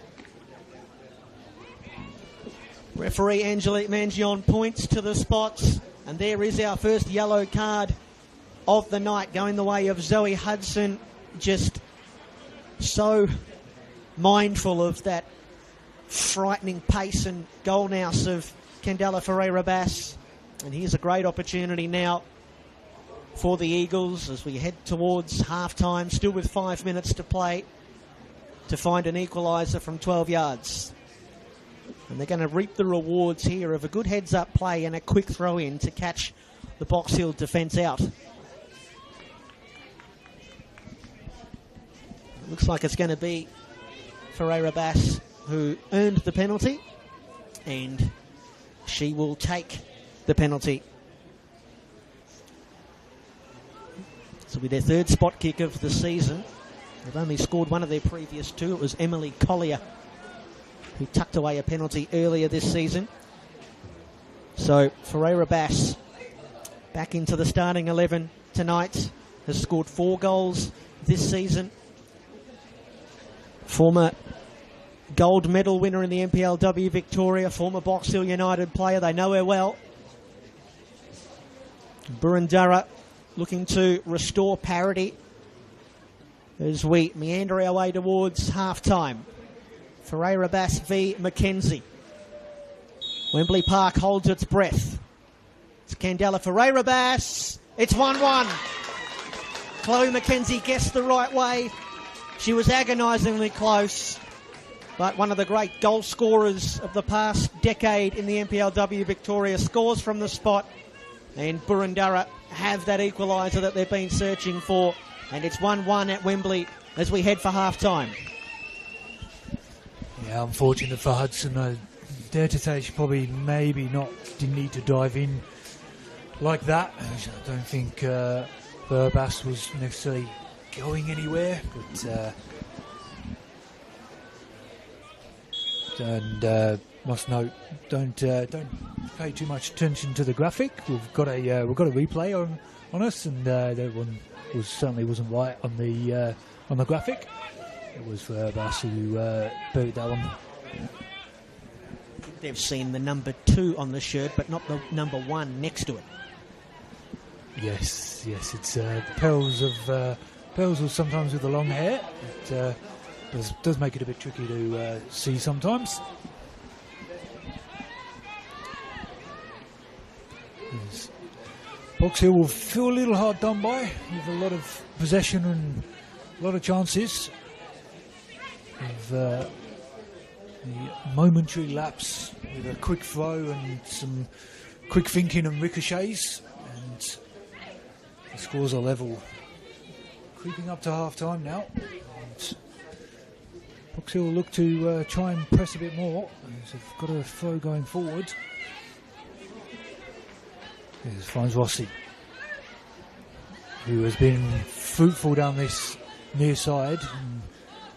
Referee Angelique Mangion points to the spots, and there is our first yellow card of the night going the way of Zoe Hudson. Just so mindful of that frightening pace and goal nous of Candela Ferreira Bass. And here's a great opportunity now for the Eagles as we head towards half-time, still with 5 minutes to play, to find an equaliser from 12 yards. And they're going to reap the rewards here of a good heads-up play and a quick throw-in to catch the Box Hill defence out. Looks like it's going to be Ferreira Bass who earned the penalty, and she will take the penalty. This will be their 3rd spot kick of the season. They've only scored one of their previous 2. It was Emily Collier who tucked away a penalty earlier this season. So Ferreira Bass back into the starting 11 tonight. Has scored 4 goals this season. Former gold medal winner in the NPLW Victoria, former Box Hill United player. They know her well. Boroondara looking to restore parity as we meander our way towards half-time. Ferreira Bass v Mackenzie. Wembley Park holds its breath. It's Candela Ferreira Bass. It's 1-1. Chloe Mackenzie guessed the right way. She was agonisingly close, but one of the great goal scorers of the past decade in the NPLW Victoria scores from the spot, and Boroondara have that equaliser that they've been searching for, and it's 1-1 at Wembley as we head for half-time. Yeah, unfortunate for Hudson. I dare to say she probably didn't need to dive in like that. I don't think Bass was necessarily going anywhere, but and must note, don't pay too much attention to the graphic. We've got a replay on us, and that one certainly wasn't right on the graphic. It was Bass who buried that one. They've seen the number 2 on the shirt, but not the number 1 next to it. Yes, it's the perils of sometimes with the long hair. It does make it a bit tricky to see sometimes. Yes. Box Hill will feel a little hard done by with a lot of possession and a lot of chances. Of the momentary lapse with a quick throw and some quick thinking and ricochets, and the scores are level creeping up to half-time now. And Box Hill look to try and press a bit more. As they've got a throw going forward. Here's finds Rossi, who has been fruitful down this near side. And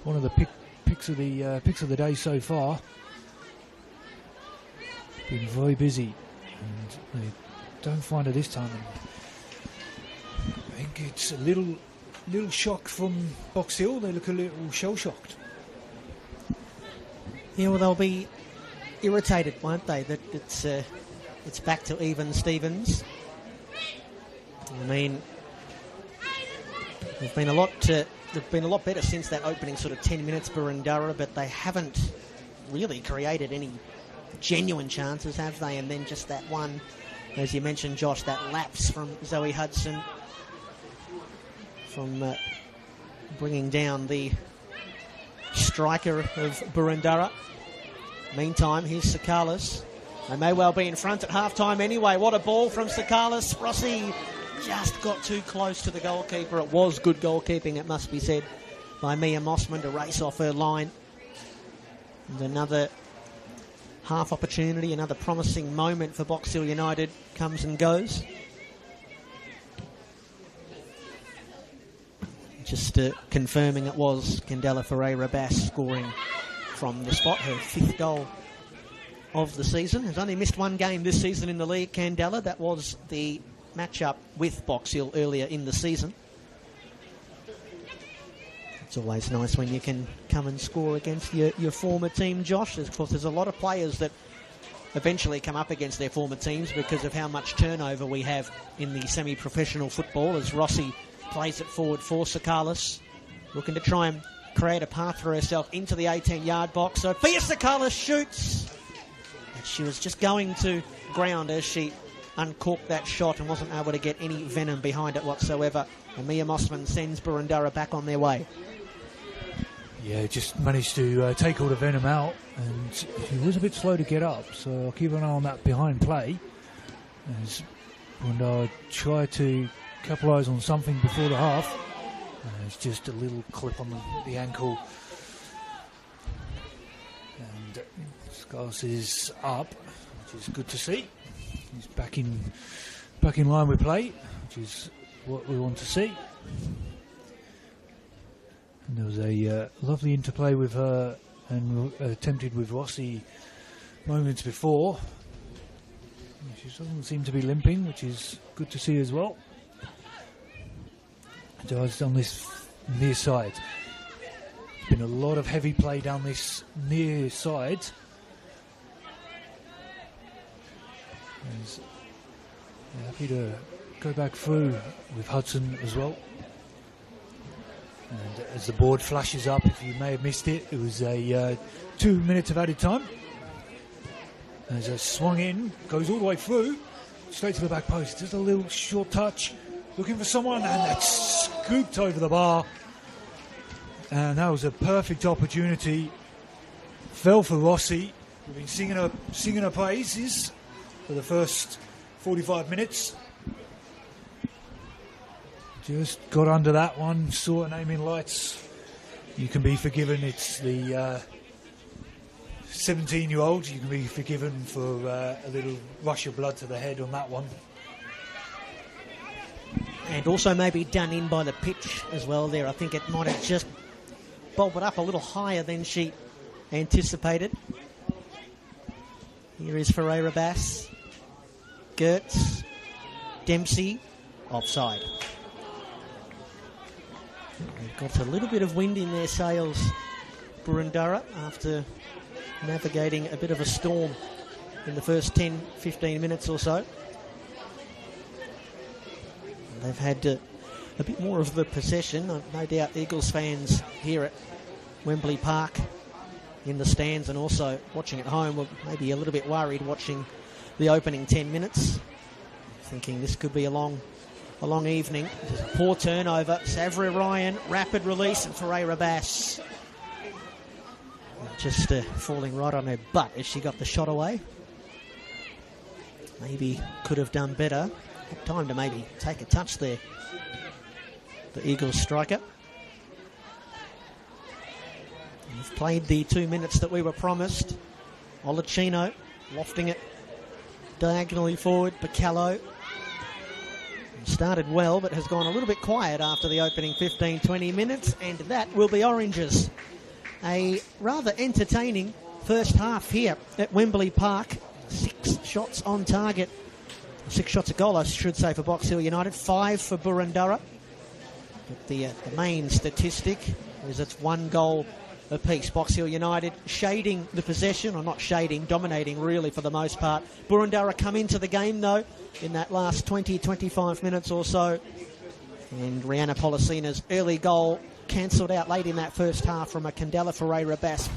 one of the picks of the day so far. Been very busy, and they don't find her this time. I think it's a little shock from Box Hill. They look a little shell-shocked. Yeah, well, they'll be irritated, won't they, that it's back to even Stevens. I mean, they've been a lot better since that opening sort of 10 minutes, Boroondara, but they haven't really created any genuine chances, have they? And then just that one, as you mentioned, Josh, that lapse from Zoe Hudson from bringing down the striker of Boroondara. Meantime, here's Sakalis. They may well be in front at half-time anyway. What a ball from Sakalis. Rossi just got too close to the goalkeeper. It was good goalkeeping, it must be said, by Mia Mossman to race off her line. And another half opportunity, another promising moment for Box Hill United comes and goes. Just confirming it was Candela Ferreira-Bass scoring from the spot, her 5th goal of the season. Has only missed one game this season in the league, Candela. That was the match-up with Box Hill earlier in the season. It's always nice when you can come and score against your former team, Josh. Of course, there's a lot of players that eventually come up against their former teams because of how much turnover we have in the semi-professional football, as Rossi plays it forward for Sakalis, looking to try and create a path for herself into the 18-yard box. So Fia Sakalis shoots. And she was just going to ground as she uncorked that shot and wasn't able to get any venom behind it whatsoever. And Mia Mossman sends Boroondara back on their way. Yeah, just managed to take all the venom out, and he was a bit slow to get up, so I'll keep an eye on that behind play as Boroondara try to capitalise on something before the half. It's just a little clip on the ankle, and Scarce is up, which is good to see. He's back in line with play, which is what we want to see. And there was a lovely interplay with her and attempted with Rossi moments before. She doesn't seem to be limping, which is good to see as well. Just on this near side. There's been a lot of heavy play down this near side. Happy to go back through with Hudson as well. And as the board flashes up, if you may have missed it, it was a 2 minutes of added time. As it swung in, goes all the way through, straight to the back post. Just a little short touch, looking for someone, and that's scooped over the bar. And that was a perfect opportunity. Fell for Rossi. We've been singing her praises for the first 45 minutes. Just got under that one, saw her name in lights. You can be forgiven. It's the 17-year-old. You can be forgiven for a little rush of blood to the head on that one. And also maybe done in by the pitch as well there. I think it might have just bulbed up a little higher than she anticipated. Here is Ferreira-Bass. Gertz. Dempsey. Offside. They've got a little bit of wind in their sails, Boroondara, after navigating a bit of a storm in the first 10-15 minutes or so. They've had a bit more of the possession. No doubt Eagles fans here at Wembley Park in the stands and also watching at home were maybe a little bit worried watching the opening 10 minutes, thinking this could be a long evening. Poor turnover. Savra Ryan, rapid release, and Ferreira-Bass just falling right on her butt as she got the shot away. Maybe could have done better. Had time to maybe take a touch there. the Eagles striker. We've played the 2 minutes that we were promised. Olacino lofting it diagonally forward. Bacallo started well, but has gone a little bit quiet after the opening 15-20 minutes, and that will be Oranges. A rather entertaining first half here at Wembley Park. 6 shots on target. 6 shots a goal, I should say, for Box Hill United. 5 for Boroondara. But the main statistic is it's 1 goal apiece. Box Hill United shading the possession, or not shading, dominating really for the most part. Boroondara come into the game though in that last 20-25 minutes or so, and Rihanna Policina's early goal cancelled out late in that first half from a Candela Ferreira Bass.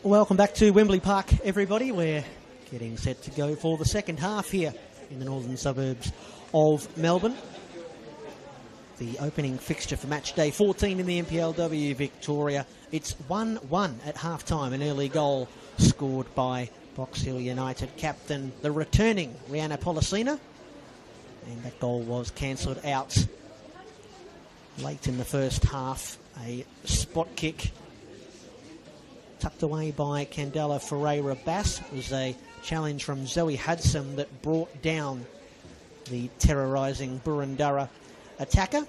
Welcome back to Wembley Park, everybody. We're getting set to go for the second half here in the northern suburbs of Melbourne. The opening fixture for match day 14 in the NPLW Victoria. It's 1-1 at half-time. An early goal scored by Box Hill United captain, the returning Rihanna Policina. And that goal was cancelled out late in the first half. A spot kick tucked away by Candela Ferreira-Bass. It was a challenge from Zoe Hudson that brought down the terrorising Boroondara attacker.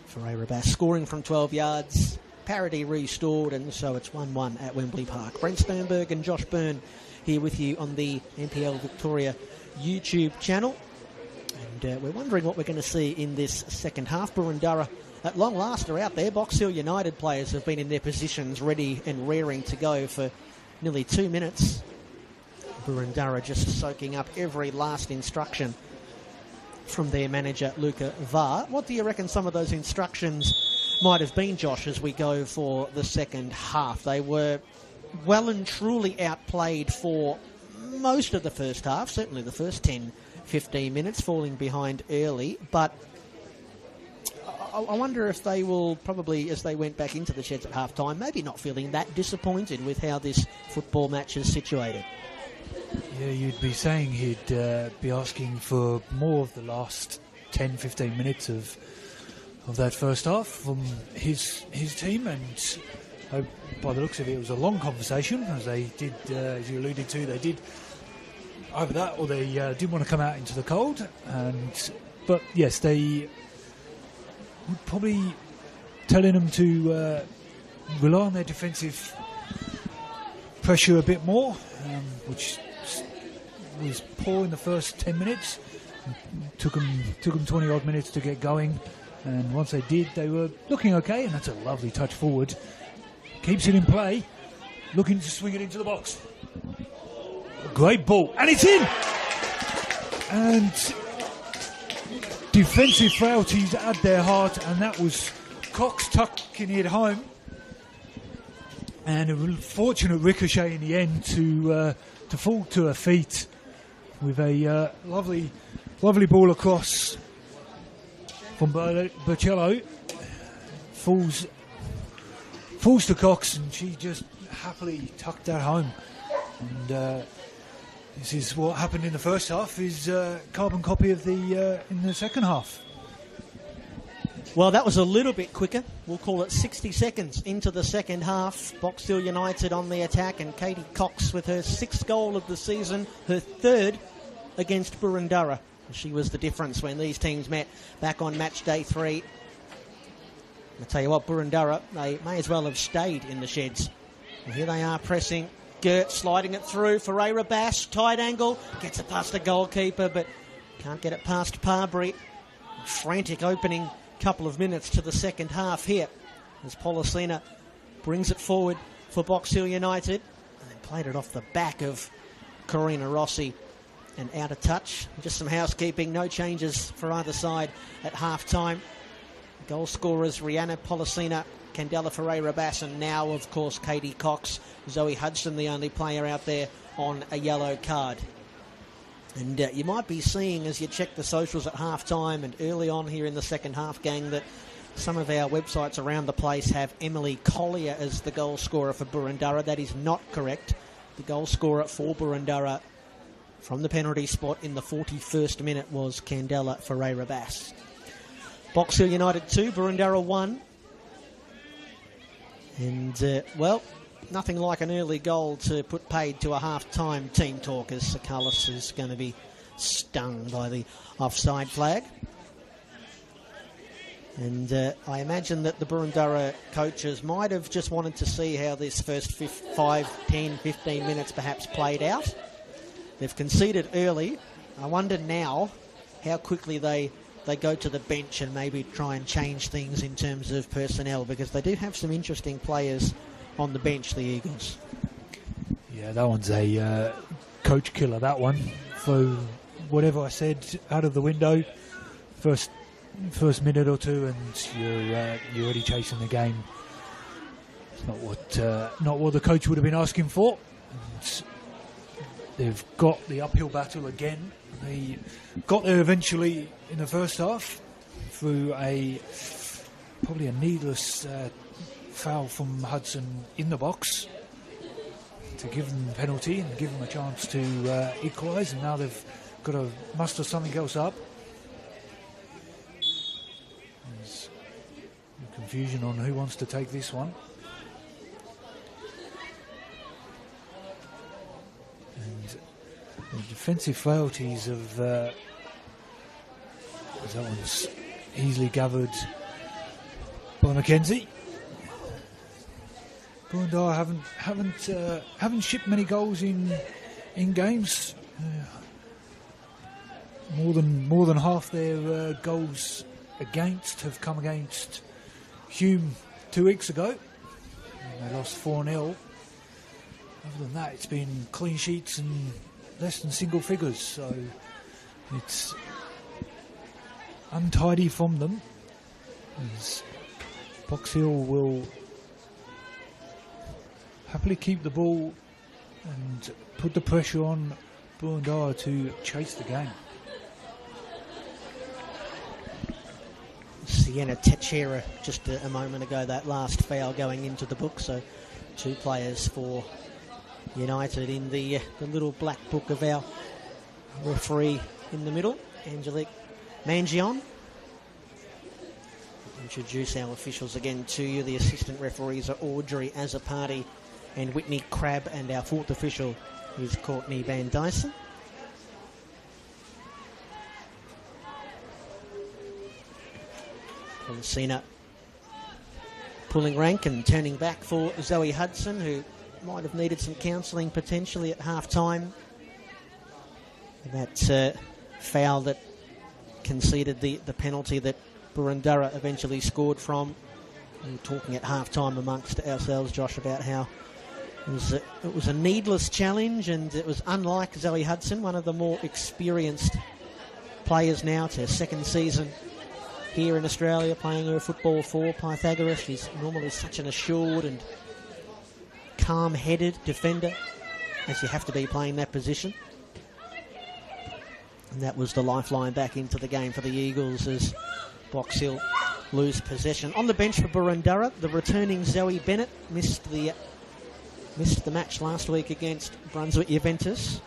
Ferreira-Bass scoring from 12 yards. Parity restored, and so it's 1-1 at Wembley Park. Brent Sternberg and Josh Byrne here with you on the NPL Victoria YouTube channel. And we're wondering what we're going to see in this second half. Boroondara at long last are out there. Box Hill United players have been in their positions ready and raring to go for nearly 2 minutes. Boroondara just soaking up every last instruction from their manager Luca Var. What do you reckon some of those instructions might have been, Josh, as we go for the second half? They were well and truly outplayed for most of the first half, certainly the first 10-15 minutes, falling behind early, but I wonder if they will probably, as they went back into the sheds at half-time, maybe not feeling that disappointed with how this football match is situated. Yeah, you'd be saying he'd be asking for more of the last 10-15 minutes of that first half from his team, and by the looks of it, it was a long conversation, as they did, as you alluded to, they did over that, or they didn't want to come out into the cold, but yes, they would probably telling them to rely on their defensive pressure a bit more, which was poor in the first 10 minutes. Took them 20 odd minutes to get going, and once they did, they were looking okay, and that's a lovely touch forward. Keeps it in play, looking to swing it into the box. A great ball, and it's in! And defensive frailties at their heart, and that was Cox tucking it home. And a fortunate ricochet in the end to fall to her feet with a lovely ball across from Burcello. Falls to Cox, and she just happily tucked that home. And this is what happened in the first half, is carbon copy of the in the second half. Well, that was a little bit quicker. We'll call it 60 seconds into the second half. Box Hill United on the attack, and Katie Cox with her 6th goal of the season, her 3rd against Boroondara. She was the difference when these teams met back on match day 3. I'll tell you what, Boroondara, they may as well have stayed in the sheds. And here they are pressing. Gert sliding it through. Ferreira-Bass, tight angle, gets it past the goalkeeper, but can't get it past Parbury. Frantic opening couple of minutes to the second half here, as Policina brings it forward for Box Hill United, and then played it off the back of Corina Rossi and out of touch. Just some housekeeping, no changes for either side at half-time. Goal scorers Rihanna Policina, Candela Ferreira-Bass, and now, of course, Katie Cox. Zoe Hudson, the only player out there on a yellow card. And you might be seeing, as you check the socials at half-time and early on here in the second half, gang, that some of our websites around the place have Emily Collier as the goal scorer for Boroondara. That is not correct. The goal scorer for Boroondara from the penalty spot in the 41st minute was Candela Ferreira-Bass. Box Hill United 2, Boroondara 1. And, well, nothing like an early goal to put paid to a half-time team talk, as Sakalis is going to be stung by the offside flag. And I imagine that the Boroondara coaches might have just wanted to see how this first 5, 10, 15 minutes perhaps played out. They've conceded early. I wonder now how quickly they go to the bench and maybe try and change things in terms of personnel, because they do have some interesting players on the bench, the Eagles. Yeah, that one's a coach killer, that one. So whatever I said out of the window, first minute or two, and you're already chasing the game. It's not what the coach would have been asking for. And they've got the uphill battle again. They got there eventually in the first half through probably a needless foul from Hudson in the box to give them a penalty and give them a chance to equalise, and now they've got to muster something else up. There's confusion on who wants to take this one. And the defensive frailties of that one's easily gathered by Mackenzie. Boroondara haven't shipped many goals in games. More than half their goals against have come against Hume 2 weeks ago. And they lost 4-0. Other than that, it's been clean sheets and less than single figures. So it's untidy from them. As Box Hill will happily keep the ball and put the pressure on Boroondara to chase the game. Sienna Teixeira just a moment ago, that last foul going into the book. So 2 players for United in the little black book of our referee in the middle, Angelique Mangion. Introduce our officials again to you. The assistant referees are Audrey Azzopardi and Whitney Crabb, and our 4th official is Courtney Van Dyson. Cena pulling rank and turning back for Zoe Hudson, who might have needed some counselling potentially at half-time. That foul that conceded the penalty that Boroondara eventually scored from. We were talking at half-time amongst ourselves, Josh, about how it was a needless challenge, and it was unlike Zoe Hudson, one of the more experienced players now. It's her 2nd season here in Australia playing her football for Pythagoras. She's normally such an assured and calm-headed defender, as you have to be playing that position. And that was the lifeline back into the game for the Eagles as Box Hill lose possession. On the bench for Boroondara, the returning Zoe Bennett missed the match last week against Brunswick Juventus.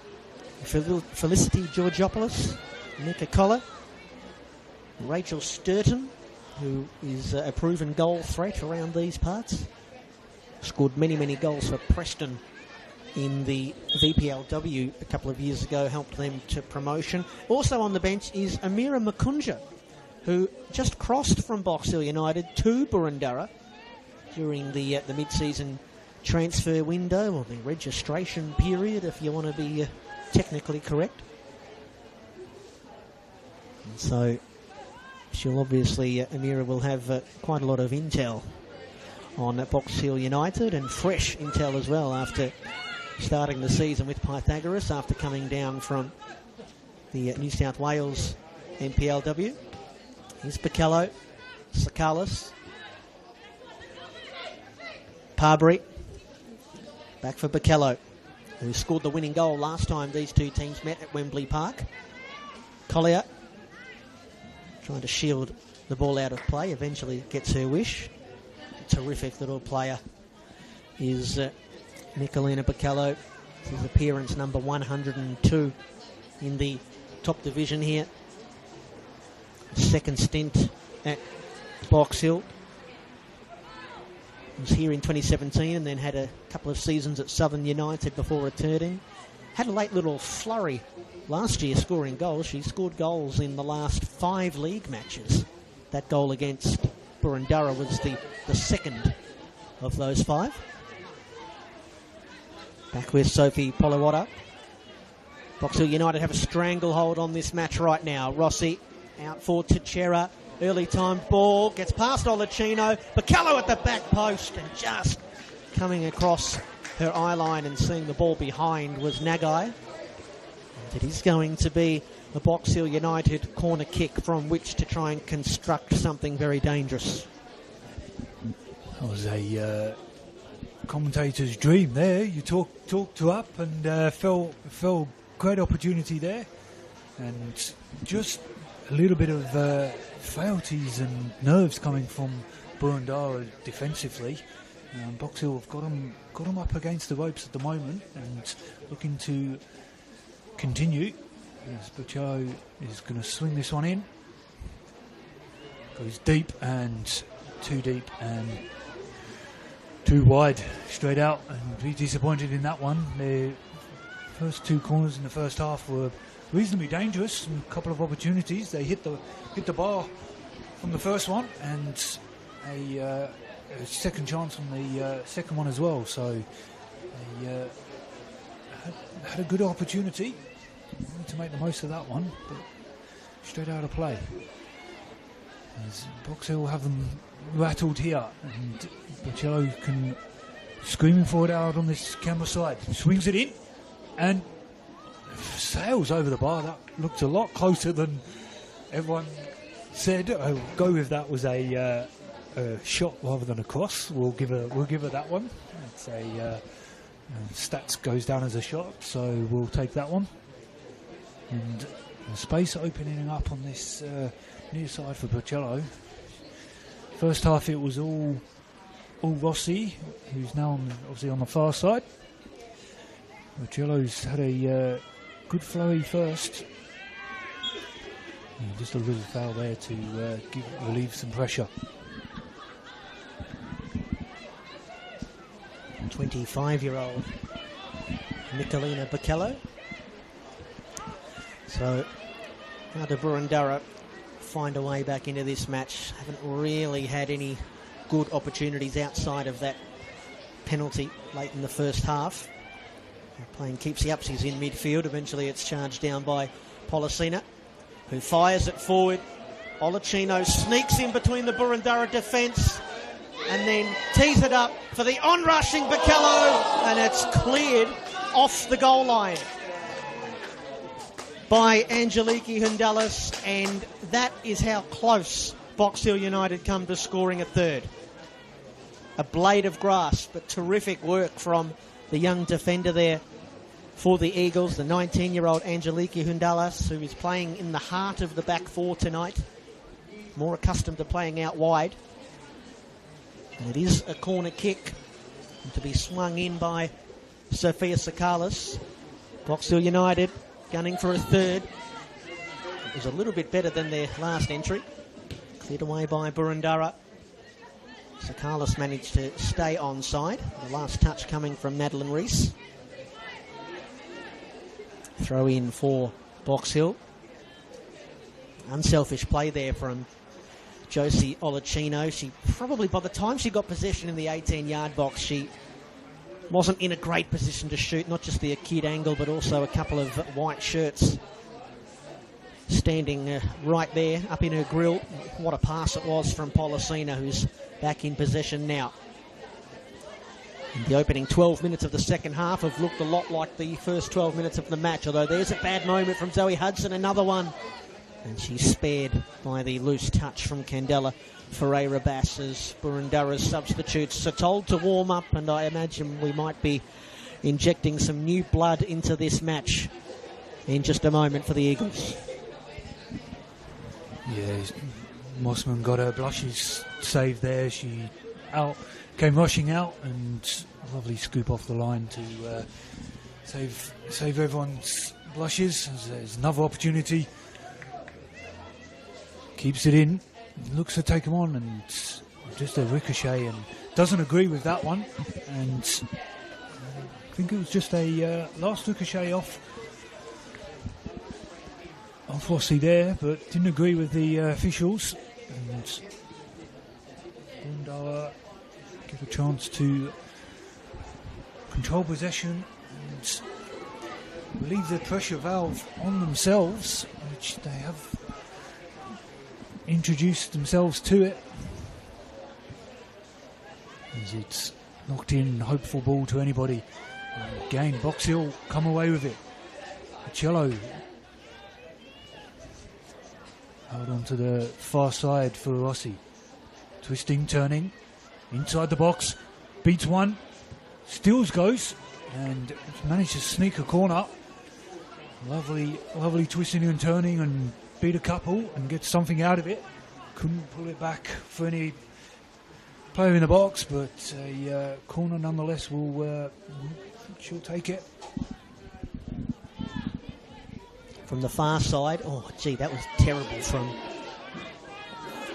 Felicity Georgopoulos, Nika Collar, Rachel Sturton, who is a proven goal threat around these parts. Scored many goals for Preston in the VPLW a couple of years ago, helped them to promotion. Also on the bench is Amira Makunja, who just crossed from Box Hill United to Boroondara during the mid-season transfer window, or the registration period, if you want to be technically correct. And so she'll obviously, Amira will have quite a lot of intel on Box Hill United, and fresh intel as well after starting the season with Pythagoras, after coming down from the New South Wales NPLW. Here's Picello, Sakalis, Parbury, back for Picello, who scored the winning goal last time these two teams met at Wembley Park. Collier trying to shield the ball out of play, eventually gets her wish. Terrific little player is Nicolina Picello. This is appearance number 102 in the top division here. 2nd stint at Box Hill. Was here in 2017 and then had a couple of seasons at Southern United before returning. Had a late little flurry last year scoring goals. She scored goals in the last 5 league matches. That goal against Boroondara was the 2nd of those 5. Back with Sophie Polawata. Box Hill United have a stranglehold on this match right now. Rossi out for Teixeira. Early time ball. Gets past Olicino. Picello at the back post, and just coming across her eye line and seeing the ball behind was Nagai. And it is going to be the Box Hill United corner kick from which to try and construct something very dangerous. That was a commentator's dream there. You talked to up and fell great opportunity there, and just a little bit of frailties and nerves coming from Boroondara defensively. Box Hill have got them up against the ropes at the moment and looking to continue. As Bocello is going to swing this one in. Goes deep and too wide, straight out, and be disappointed in that one. The first two corners in the first half were reasonably dangerous, a couple of opportunities. They hit the bar from the first one, and a second chance on the second one as well. So they had a good opportunity. Wanted to make the most of that one, but straight out of play. As Box Hill have them rattled here, and Bocello can screaming forward out on this camera side, swings it in and sails over the bar. That looked a lot closer than everyone said. I'll go with that was a shot rather than a cross. We'll give her that one. It's stats goes down as a shot, so we'll take that one. And the space opening up on this near side for Bocello. First half it was all Rossi, who's now obviously on the far side. Bocello's had a good flurry first. And just a little foul there to relieve some pressure. 25-year-old Nicolina Bocello. So how do Boroondara find a way back into this match? Haven't really had any good opportunities outside of that penalty late in the first half. Playing keeps the upsies in midfield. Eventually it's charged down by Policina, who fires it forward. Olacino sneaks in between the Boroondara defence and then tees it up for the on-rushing Bocello, and it's cleared off the goal line by Angeliki Hundalis, and that is how close Box Hill United come to scoring a third. A blade of grass, but terrific work from the young defender there for the Eagles, the 19-year-old Angeliki Hundalis, who is playing in the heart of the back four tonight, more accustomed to playing out wide. And it is a corner kick to be swung in by Sofia Sakalis. Box Hill United gunning for a third. It was a little bit better than their last entry. Cleared away by Boroondara. Sakalis managed to stay onside. The last touch coming from Madeline Rees. Throw in for Box Hill. Unselfish play there from Josie Olacino. She probably, by the time she got possession in the 18-yard box, she wasn't in a great position to shoot, not just the acute angle, but also a couple of white shirts standing right there up in her grill. What a pass it was from Policina, who's back in possession now. And the opening 12 minutes of the second half have looked a lot like the first 12 minutes of the match, although there's a bad moment from Zoe Hudson, another one. And she's spared by the loose touch from Candela Ferreira Bass as Boroondara's substitutes are told to warm up, and I imagine we might be injecting some new blood into this match in just a moment for the Eagles. Yeah, Mossman got her blushes saved there. She came rushing out, and a lovely scoop off the line to save everyone's blushes. There's another opportunity. Keeps it in, looks to take him on, and just a ricochet, and doesn't agree with that one. And I think it was just a last ricochet off Rossi there, but didn't agree with the officials. And Boroondara give a chance to control possession and relieve the pressure valve on themselves, which they have introduced themselves to it. As it's knocked in, hopeful ball to anybody. And again, Box Hill come away with it. Bocello held on to the far side for Rossi. Twisting, turning, inside the box, beats one, Steals goes and managed to sneak a corner. Lovely twisting and turning and beat a couple and get something out of it. Couldn't pull it back for any player in the box, but a corner nonetheless she'll take it. From the far side, oh gee, that was terrible from,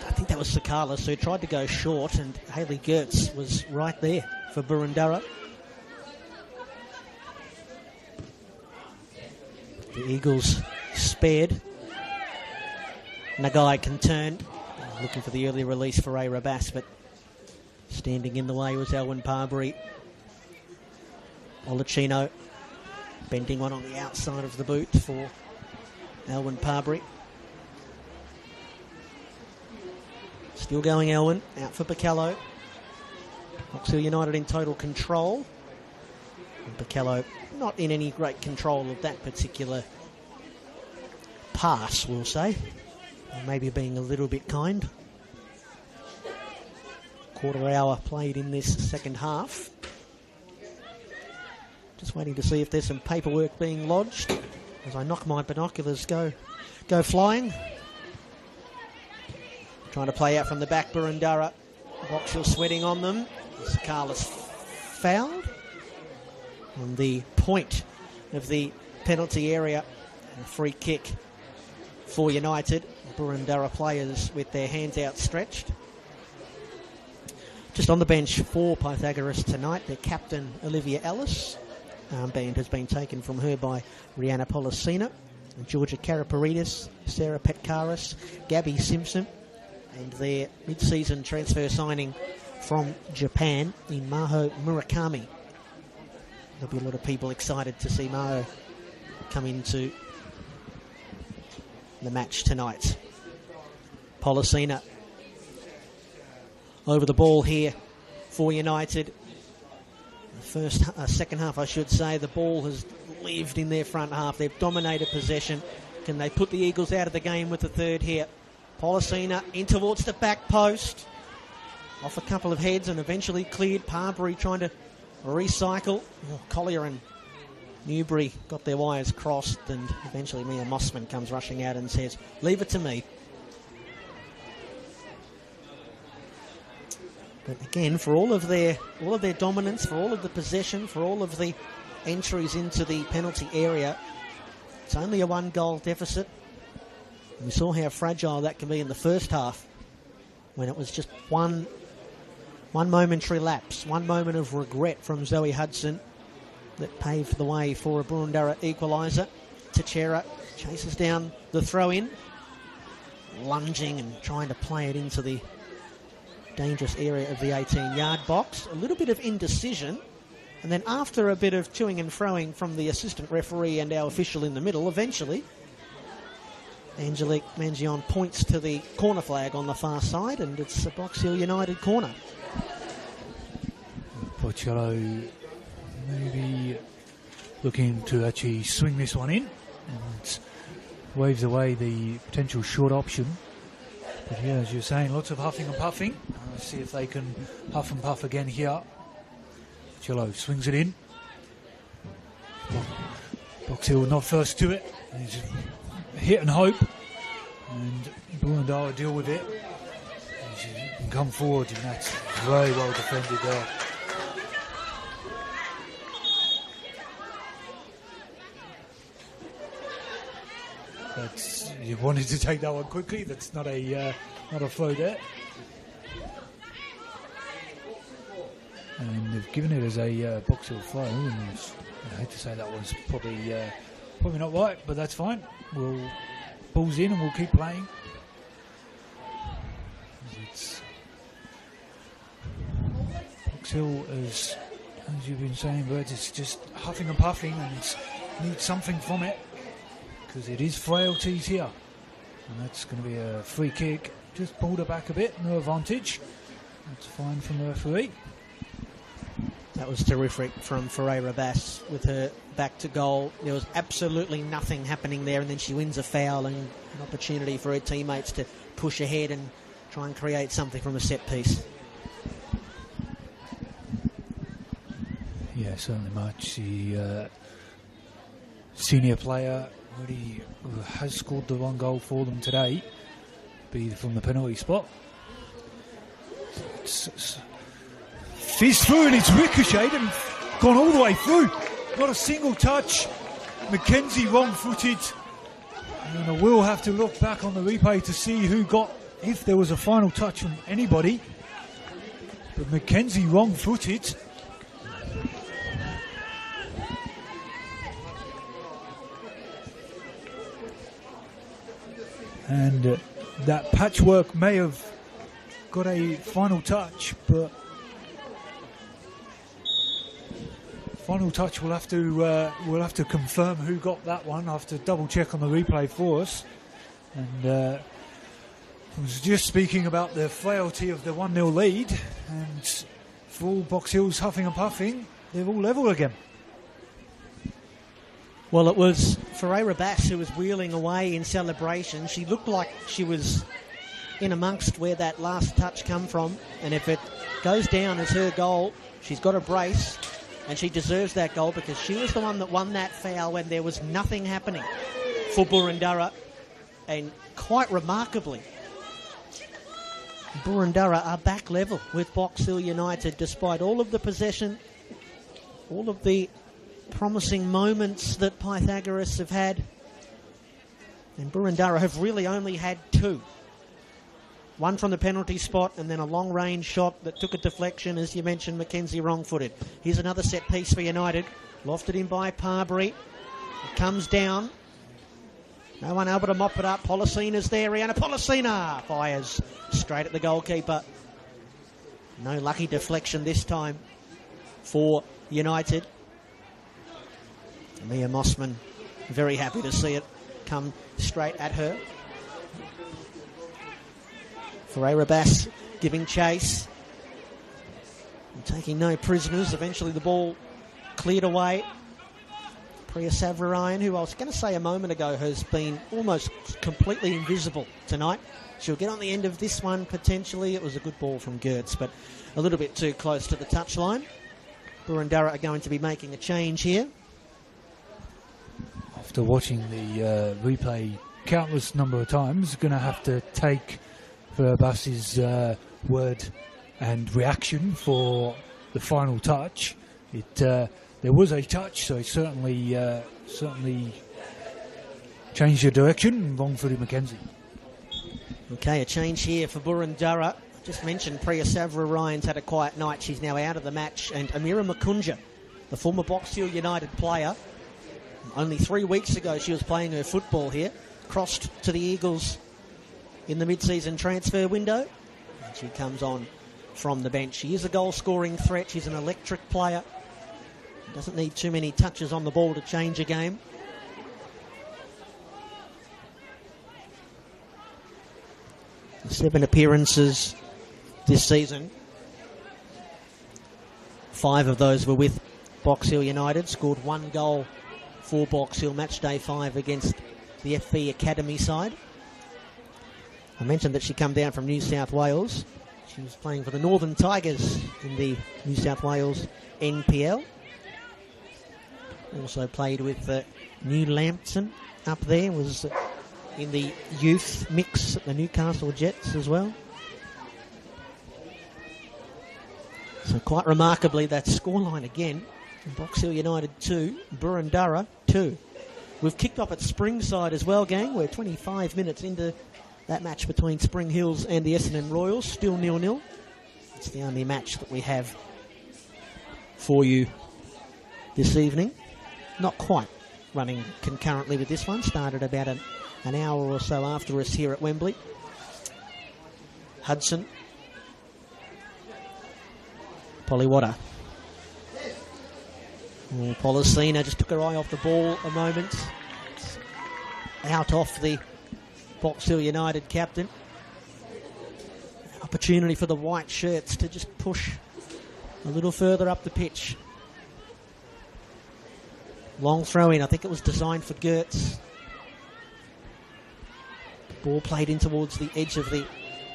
I think that was Sakalis, who tried to go short, and Hayley Gertz was right there for Boroondara. The Eagles spared. Nagai can turn, looking for the early release for A. Rabas, but standing in the way was Elwyn Parbury. Olacino bending one on the outside of the boot for Elwyn Parbury. Still going Elwyn, out for Bacallo. Box Hill United in total control. And Bacallo not in any great control of that particular pass, we'll say. Or maybe being a little bit kind. Quarter hour played in this second half. Just waiting to see if there's some paperwork being lodged as I knock my binoculars go flying. Trying to play out from the back, Boroondara. Box Hill sweating on them. Sakalis fouled on the point of the penalty area. And a free kick for United. Boroondara players with their hands outstretched. Just on the bench for Pythagoras tonight, their captain Olivia Ellis. Armband has been taken from her by Rihanna Policina, Georgia Karaparidis, Sarah Petkaris, Gabby Simpson, and their mid-season transfer signing from Japan in Maho Murakami. There'll be a lot of people excited to see Maho come into the match tonight. Policina over the ball here for United. Second half, I should say, the ball has lived in their front half. They've dominated possession. Can they put the Eagles out of the game with the third here? Policina in towards the back post. Off a couple of heads and eventually cleared. Parbury trying to recycle. Collier and Newbury got their wires crossed, and eventually Mia Mossman comes rushing out and says, "Leave it to me." But again, for all of their dominance, for all of the possession, for all of the entries into the penalty area, it's only a 1-goal deficit. And we saw how fragile that can be in the first half, when it was just one momentary lapse, one moment of regret from Zoe Hudson that paved the way for a Boroondara equaliser. Teixeira chases down the throw-in, lunging and trying to play it into the dangerous area of the 18-yard box. A little bit of indecision, and then after a bit of toing and froing from the assistant referee and our official in the middle, eventually Angelique Mangion points to the corner flag on the far side, and it's a Box Hill United corner. Porcello maybe looking to actually swing this one in and waves away the potential short option. But yeah, as you're saying, lots of huffing and puffing. Let's see if they can huff and puff again here. Cello swings it in. Box Hill not first to it. He's hit and hope. And Boroondara deal with it. He can come forward, and that's very well defended there. You wanted to take that one quickly. That's not a throw there. And they've given it as a Box Hill throw. And I hate to say that one's probably not right, but that's fine. We'll balls in and we'll keep playing. It's Box Hill, as you've been saying, Birds, it's just huffing and puffing and needs something from it, because it is frailties here. And that's going to be a free kick. Just pulled her back a bit, no advantage. That's fine from the referee. That was terrific from Ferreira Bass with her back to goal. There was absolutely nothing happening there, and then she wins a foul and an opportunity for her teammates to push ahead and try and create something from a set piece. certainly much. The senior player already has scored the one goal for them today, be from the penalty spot. It's fizzed through and it's ricocheted and gone all the way through. Not a single touch. Mackenzie wrong-footed. And I will have to look back on the replay to see who got, if there was a final touch from anybody. But Mackenzie wrong-footed. And that patchwork may have got a final touch, but final touch we'll have to confirm who got that one. I'll have to double check on the replay for us. And I was just speaking about the frailty of the 1-0 lead, and for all Box Hill's huffing and puffing, they're all level again. Well, it was Ferreira Bass who was wheeling away in celebration. She looked like she was in amongst where that last touch come from, and if it goes down as her goal, she's got a brace, and she deserves that goal because she was the one that won that foul when there was nothing happening for Boroondara. And quite remarkably, Boroondara are back level with Box Hill United despite all of the possession, all of the promising moments that Pythagoras have had. And Boroondara have really only had two. One from the penalty spot and then a long-range shot that took a deflection, as you mentioned, Mackenzie wrong-footed. Here's another set piece for United. Lofted in by Parbury. It comes down. No one able to mop it up. Policina's there. Rihanna Policina fires straight at the goalkeeper. No lucky deflection this time for United. Mia Mossman very happy to see it come straight at her. Ferreira Bass giving chase and taking no prisoners. Eventually the ball cleared away. Priya Savrarayan, who I was going to say a moment ago has been almost completely invisible tonight. She'll get on the end of this one potentially. It was a good ball from Gertz, but a little bit too close to the touchline. Boroondara are going to be making a change here. After watching the replay countless number of times, going to have to take Bass's word and reaction for the final touch. There was a touch, so it certainly changed the direction. Wrong-footed Mackenzie. Okay, a change here for Boroondara. Just mentioned Priya Savrarayan's had a quiet night. She's now out of the match. And Amira Makunja, the former Box Hill United player, only 3 weeks ago she was playing her football here, crossed to the Eagles in the mid-season transfer window. And she comes on from the bench. She is a goal-scoring threat. She's an electric player. Doesn't need too many touches on the ball to change a game. The 7 appearances this season. 5 of those were with Box Hill United. Scored 1 goal for Box Hill, match day 5 against the FB Academy side. I mentioned that she come down from New South Wales. She was playing for the Northern Tigers in the New South Wales NPL. Also played with New Lambton up there, was in the youth mix at the Newcastle Jets as well. So quite remarkably, that scoreline again, Box Hill United 2, Boroondara 2. We've kicked off at Springside as well, gang. We're 25 minutes into that match between Spring Hills and the Essendon Royals, still 0-0. It's the only match that we have for you this evening. Not quite running concurrently with this one. Started about an hour or so after us here at Wembley. Hudson. Polywater. Policina just took her eye off the ball a moment. Out off the Box Hill United captain. Opportunity for the white shirts to just push a little further up the pitch. Long throw in. I think it was designed for Gertz. Ball played in towards the edge of the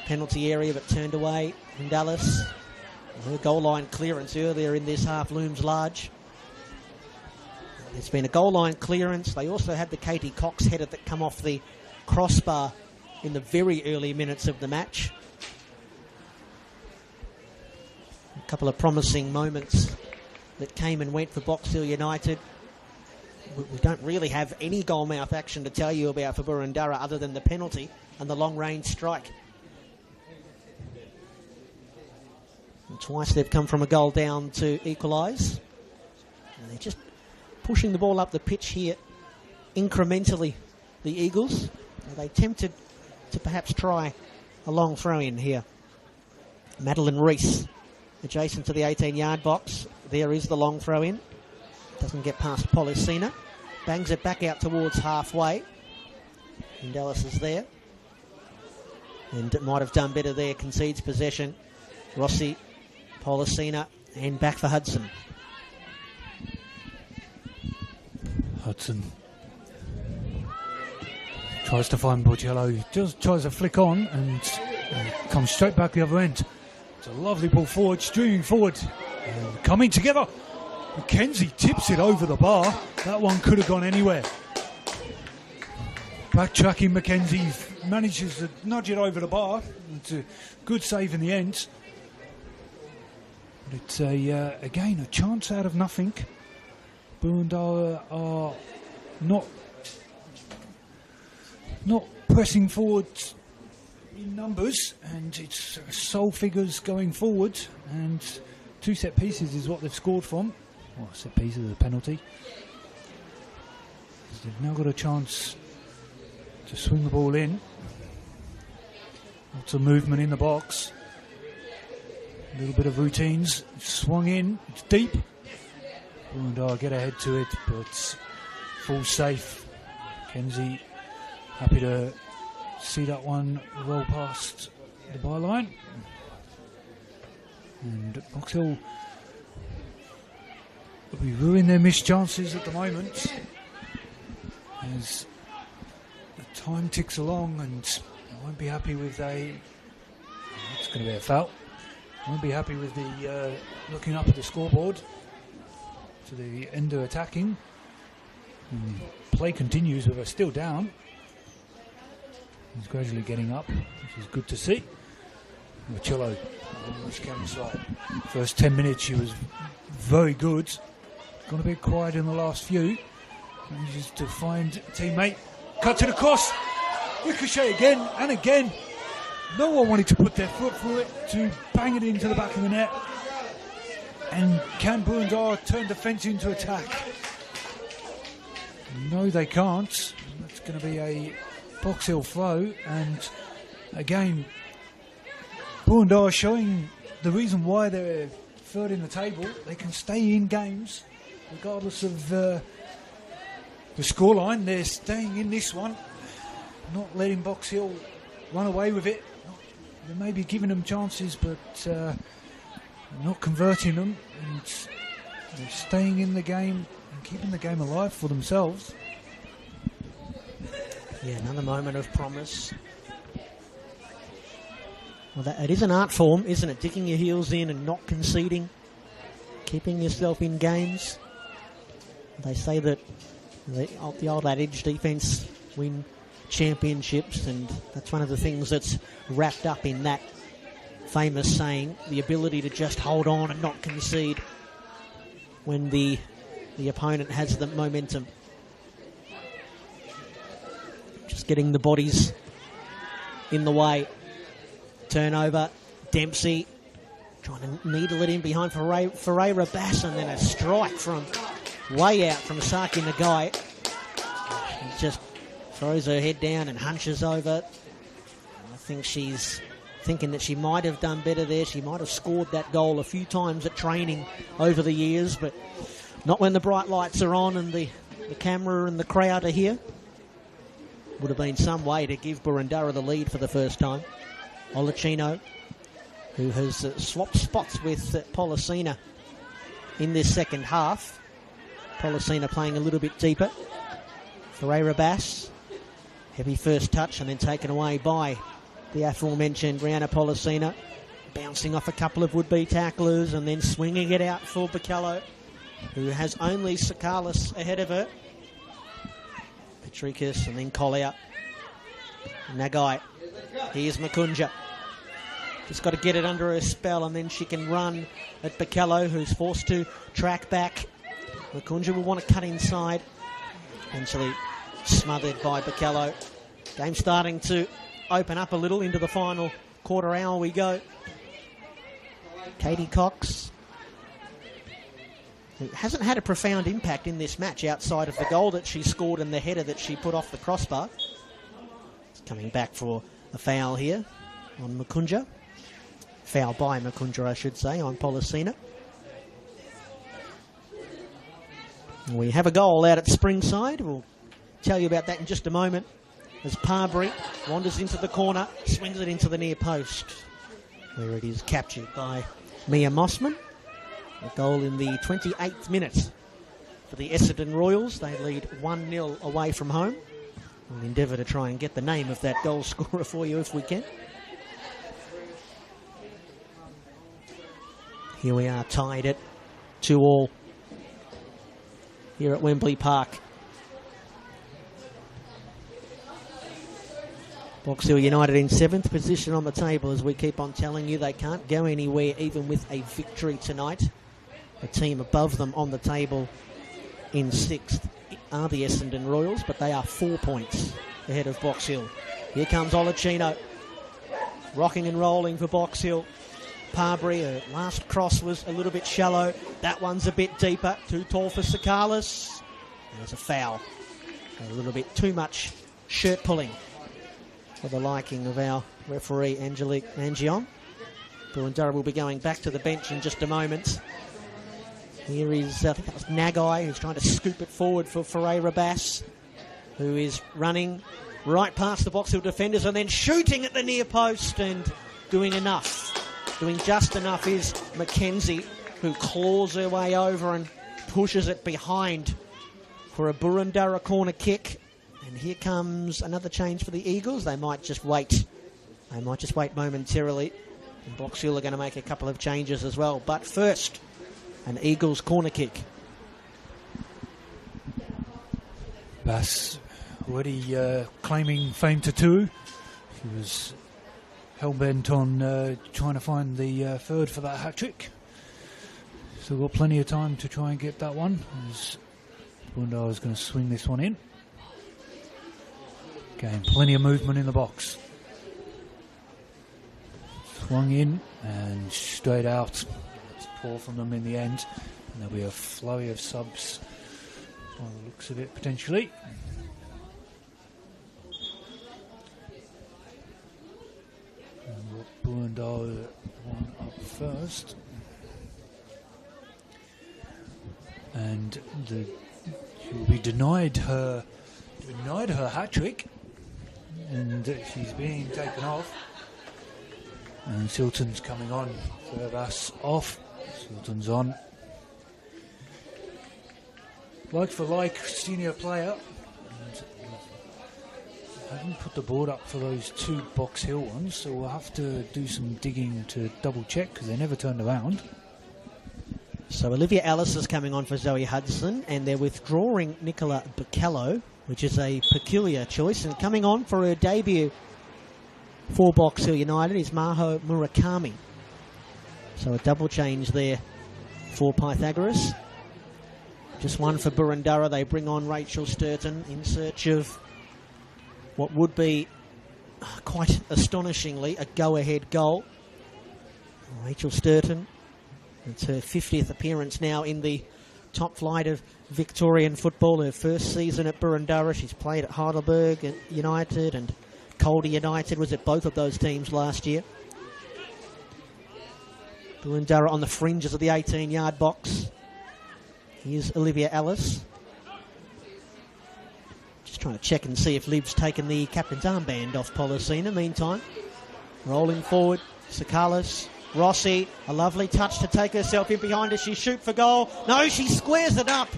penalty area but turned away from Dallas. Her goal line clearance earlier in this half looms large. There's been a goal line clearance. They also had the Katie Cox header that come off the crossbar in the very early minutes of the match. A couple of promising moments that came and went for Box Hill United. We don't really have any goalmouth action to tell you about for Boroondara other than the penalty and the long-range strike. And twice they've come from a goal down to equalise. And they're just pushing the ball up the pitch here incrementally, the Eagles. Are they tempted to perhaps try a long throw-in here? Madeline Reese, adjacent to the 18-yard box. There is the long throw-in. Doesn't get past Policina. Bangs it back out towards halfway. And Ellis is there. And it might have done better there. Concedes possession. Rossi, Policina, and back for Hudson. Hudson tries to find Bocello. Just tries to flick on and comes straight back the other end. It's a lovely ball forward, streaming forward. And coming together. McKenzie tips it over the bar. That one could have gone anywhere. Backtracking, McKenzie manages to nudge it over the bar. It's a good save in the end. But it's again a chance out of nothing. Boroondara are not pressing forward in numbers, and it's sole figures going forward, and 2 set pieces is what they've scored from. Well, set pieces is a penalty. So they've now got a chance to swing the ball in. Lots of movement in the box. A little bit of routines. It's swung in. It's deep. Boroondara get ahead to it, but full safe. Kenzie happy to see that one roll past the byline. And Box Hill will be ruining their missed chances at the moment as the time ticks along, and I won't be happy with it's going to be a foul. I won't be happy with the looking up at the scoreboard to the end of attacking. Play continues with us still down. He's gradually getting up, which is good to see. Bocello on the counter side. First 10 minutes she was very good. Gone a bit quiet in the last few. Manages to find a teammate. Cuts it across. Ricochet again and again. No one wanted to put their foot through it to bang it into the back of the net. And can Boroondara turn defence into attack? No, they can't. That's going to be a Box Hill throw, and again Boroondara showing the reason why they're third in the table. They can stay in games regardless of the scoreline. They're staying in this one, not letting Box Hill run away with it. They may be giving them chances, but not converting them, and they're staying in the game and keeping the game alive for themselves. Yeah, another moment of promise. Well, it is an art form, isn't it? Digging your heels in and not conceding, keeping yourself in games. They say that the old adage, defence win championships, and that's one of the things that's wrapped up in that famous saying, the ability to just hold on and not concede when the opponent has the momentum. Just getting the bodies in the way. Turnover. Dempsey trying to needle it in behind Ferreira Bass, and then a strike from way out from Saki Nagai. He just throws her head down and hunches over. I think she's thinking that she might have done better there. She might have scored that goal a few times at training over the years, but not when the bright lights are on and the camera and the crowd are here. Would have been some way to give Boroondara the lead for the first time. Olicino, who has swapped spots with Policina in this second half. Policina playing a little bit deeper. Ferreira Bass, heavy first touch and then taken away by the aforementioned Brianna Policina. Bouncing off a couple of would-be tacklers and then swinging it out for Bocello. who has only Sakalis ahead of her. Petrikis and then Collier. Nagai. Here's Makunja. Just got to get it under her spell, and then she can run at Bakello, who's forced to track back. Makunja will want to cut inside. Eventually smothered by Bakello. Game starting to open up a little into the final quarter hour we go. Katie Cox, who hasn't had a profound impact in this match outside of the goal that she scored and the header that she put off the crossbar. It's coming back for a foul here on Makunja. Foul by Makunja, I should say, on Policina. We have a goal out at Springside. We'll tell you about that in just a moment. As Parbury wanders into the corner, swings it into the near post, where it is captured by Mia Mossman. A goal in the 28th minute for the Essendon Royals. They lead 1-0 away from home. We'll endeavour to try and get the name of that goal scorer for you if we can. Here we are, tied at 2-2 here at Wembley Park. Box Hill United in 7th position on the table, as we keep on telling you. They can't go anywhere even with a victory tonight. The team above them on the table in 6th are the Essendon Royals, but they are 4 points ahead of Box Hill. Here comes Olacino, rocking and rolling for Box Hill. Parbury, her last cross was a little bit shallow. That one's a bit deeper, too tall for Sakalis. There's a foul. A little bit too much shirt pulling for the liking of our referee, Angelique Angion. Boroondara will be going back to the bench in just a moment. Here is, I think that was Nagai, who's trying to scoop it forward for Ferreira Bass, who is running right past the Box Hill defenders and then shooting at the near post and doing enough. Doing just enough is Mackenzie, who claws her way over and pushes it behind for a Boroondara corner kick. And here comes another change for the Eagles. They might just wait. They might just wait momentarily. And Box Hill are going to make a couple of changes as well. But first, an Eagles corner kick. Bass already claiming fame to two. He was hell-bent on trying to find the third for that hat-trick. Still got plenty of time to try and get that one. Boroondara is going to swing this one in. Again, plenty of movement in the box. Swung in and straight out. It's poor from them in the end. And there'll be a flurry of subs by the looks of it, potentially. Boroondara one up first, and she will be denied her hat-trick, and she's being taken off. And Silton's coming on. That's off. Silton's on. Like for like, senior player. I haven't put the board up for those two Box Hill ones, so we'll have to do some digging to double check because they never turned around. So Olivia Ellis is coming on for Zoe Hudson, and they're withdrawing Nicola Bakello, which is a peculiar choice. And coming on for her debut for Box Hill United is Maho Murakami. So a double change there for Pythagoras. Just one for Boroondara. They bring on Rachel Sturton in search of what would be, quite astonishingly, a go-ahead goal. Rachel Sturton, it's her 50th appearance now in the top flight of Victorian football. Her first season at Boroondara. She's played at Heidelberg United and Calder United, was at both of those teams last year. Boroondara on the fringes of the 18-yard box. Here's Olivia Ellis. Just trying to check and see if Liv's taken the captain's armband off Policina. Meantime, rolling forward, Sakalis, Rossi, a lovely touch to take herself in behind as she shoot for goal. No, she squares it up.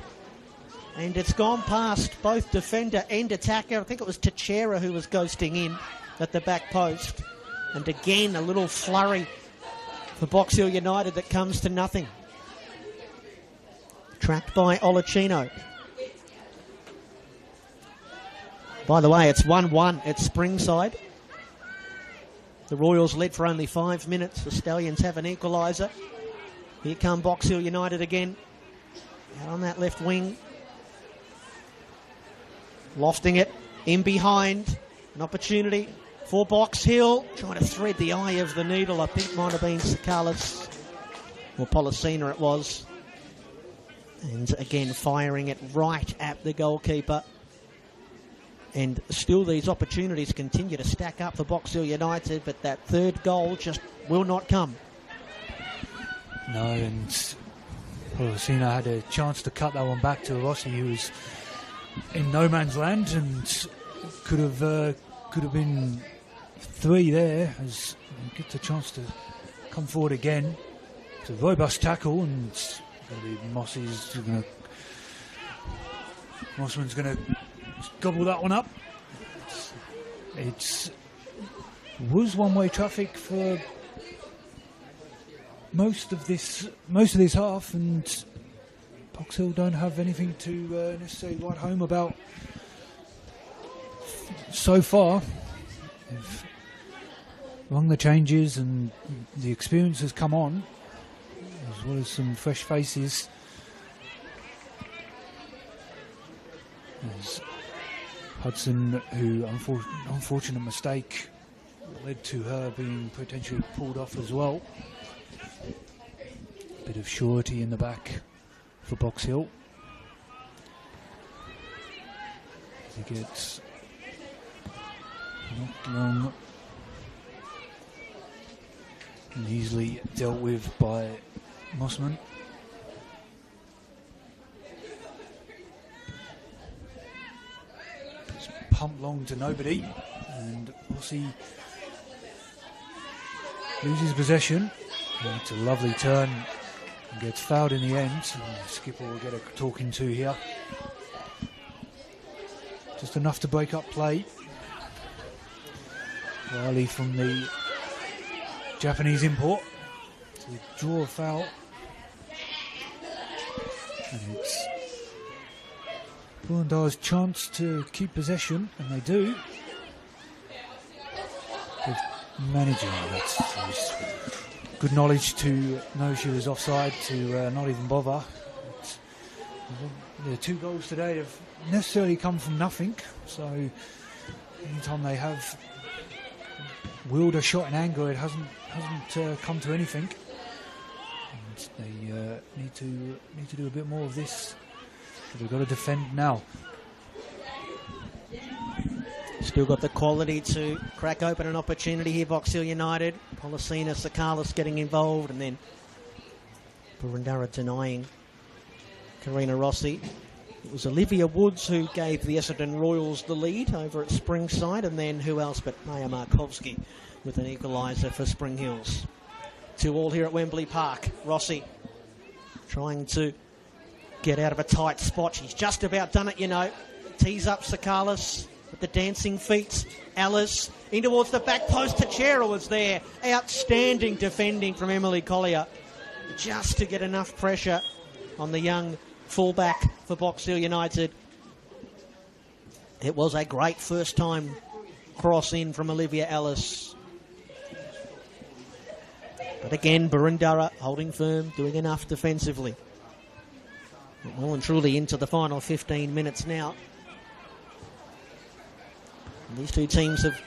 And it's gone past both defender and attacker. I think it was Teixeira who was ghosting in at the back post. And again, a little flurry for Box Hill United that comes to nothing. tracked by Olacino. By the way, it's 1-1 at Springside. The Royals led for only 5 minutes. The Stallions have an equaliser. Here come Box Hill United again. Out on that left wing. Lofting it in behind. An opportunity for Box Hill. Trying to thread the eye of the needle. I think it might have been Sakalis. Or Policina it was. And again firing it right at the goalkeeper. And still these opportunities continue to stack up for Box Hill United, but that third goal just will not come. No, and Policina had a chance to cut that one back to Rossi, who was in no man's land, and could have been 3 there, as he gets a chance to come forward again. It's a robust tackle, and Mossman's going to gobble that one up. It was one-way traffic for most of this half, and Box Hill don't have anything to necessarily write home about so far. Among the changes and the experience has come on, as well as some fresh faces. There's Hudson, who unfortunate mistake led to her being potentially pulled off as well. Bit of surety in the back for Box Hill. He gets knocked long and easily dealt with by Mossman. Pumped long to nobody, and Rossi loses possession. It's a lovely turn and gets fouled in the end. And Skipper will get a talking to here. Just enough to break up play. Riley from the Japanese import to draw a foul, and it's Boroondara's chance to keep possession, and they do. They've managed, that's good knowledge to know she was offside, to not even bother. The 2 goals today have necessarily come from nothing, so anytime they have willed a shot in anger, it hasn't come to anything. And they need to do a bit more of this. They've got to defend now. Still got the quality to crack open an opportunity here, Box Hill United. Policina, Sakalis getting involved, and then Boroondara denying Karina Rossi. It was Olivia Woods who gave the Essendon Royals the lead over at Springside, and then who else but Maya Markovski with an equaliser for Spring Hills. 2-2 here at Wembley Park. Rossi trying to get out of a tight spot. She's just about done it, you know. Tees up Sakalis with the dancing feet. Alice in towards the back post. Teixeira was there. Outstanding defending from Emily Collier, just to get enough pressure on the young fullback for Box Hill United. It was a great first time cross in from Olivia Ellis. But again, Boroondara holding firm, doing enough defensively. Well and truly into the final 15 minutes now. And these two teams have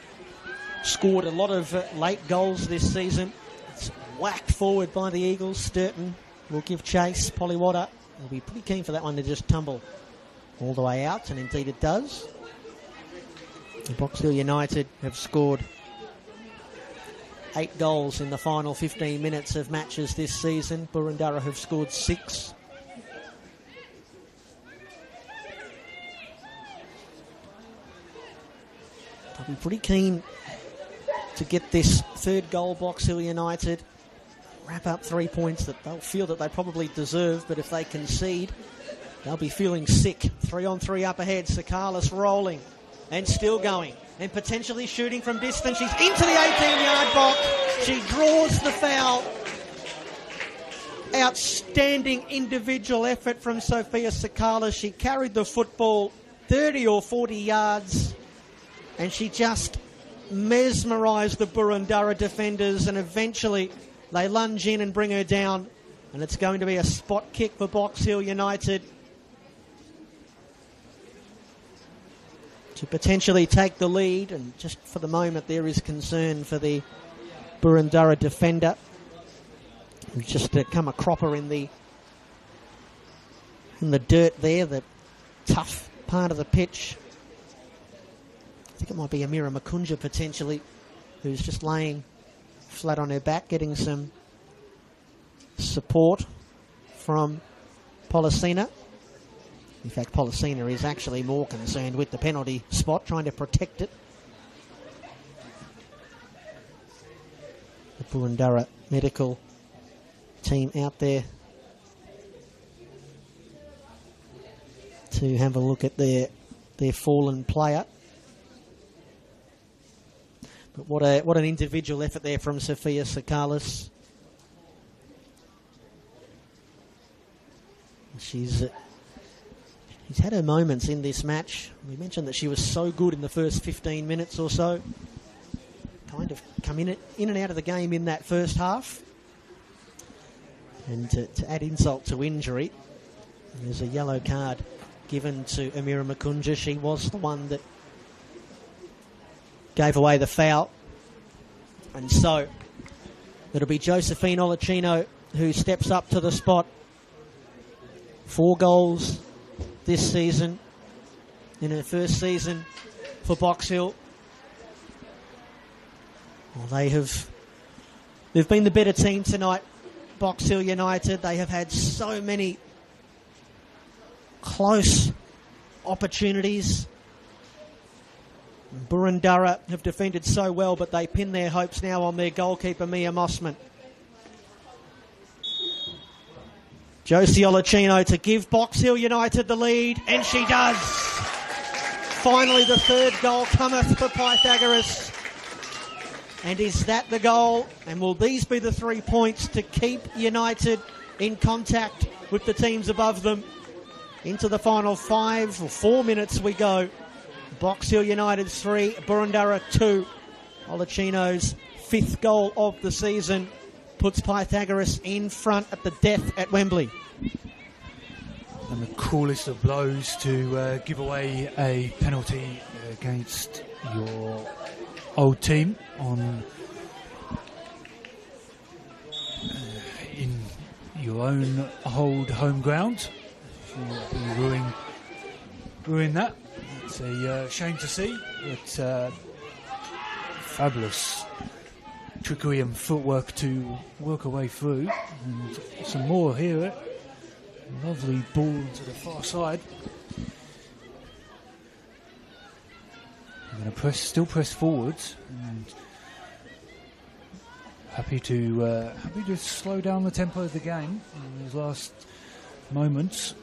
scored a lot of late goals this season. It's whacked forward by the Eagles. Sturton will give chase. Polywater will be pretty keen for that one to just tumble all the way out, and indeed it does. The Box Hill United have scored 8 goals in the final 15 minutes of matches this season. Boroondara have scored 6. I'll be pretty keen to get this third goal, Box Hill United. Wrap up 3 points that they'll feel that they probably deserve, but if they concede, they'll be feeling sick. 3-on-3 up ahead. Sakalis rolling and still going and potentially shooting from distance. She's into the 18-yard box. She draws the foul. outstanding individual effort from Sophia Sakala. She carried the football 30 or 40 yards and she just mesmerised the Boroondara defenders, and eventually they lunge in and bring her down, and it's going to be a spot kick for Box Hill United to potentially take the lead. And just for the moment there is concern for the Boroondara defender, who's just come a cropper in the dirt there, the tough part of the pitch. I think it might be Amira Makunja potentially, who's just laying flat on her back, getting some support from Policina. In fact, Policina is actually more concerned with the penalty spot, trying to protect it. The Boroondara medical team out there to have a look at their fallen player. But what an individual effort there from Sophia Sakalis. She's had her moments in this match. We mentioned that she was so good in the first 15 minutes or so. Kind of come in and out of the game in that first half. And to add insult to injury, there's a yellow card given to Amira Makunja. She was the one that gave away the foul. And so it'll be Josephine Olacino who steps up to the spot. 4 goals this season in her first season for Box Hill. Well, they've been the better team tonight, Box Hill United. They have had so many close opportunities. Boroondara have defended so well, but they pin their hopes now on their goalkeeper, Mia Mossman. Josie Olacino to give Box Hill United the lead, and she does. Finally, the third goal cometh for Pythagoras. And is that the goal? And will these be the 3 points to keep United in contact with the teams above them? Into the final 5 or 4 minutes we go. Box Hill United 3, Boroondara 2. Olacino's 5th goal of the season puts Pythagoras in front at the death at Wembley. And the coolest of blows to give away a penalty against your old team on in your own old home ground. You'll be ruin that. It's a shame to see, but fabulous trickery and footwork to work our way through. And some more here. Lovely ball to the far side. I'm going to still press forwards, and happy to slow down the tempo of the game in these last moments.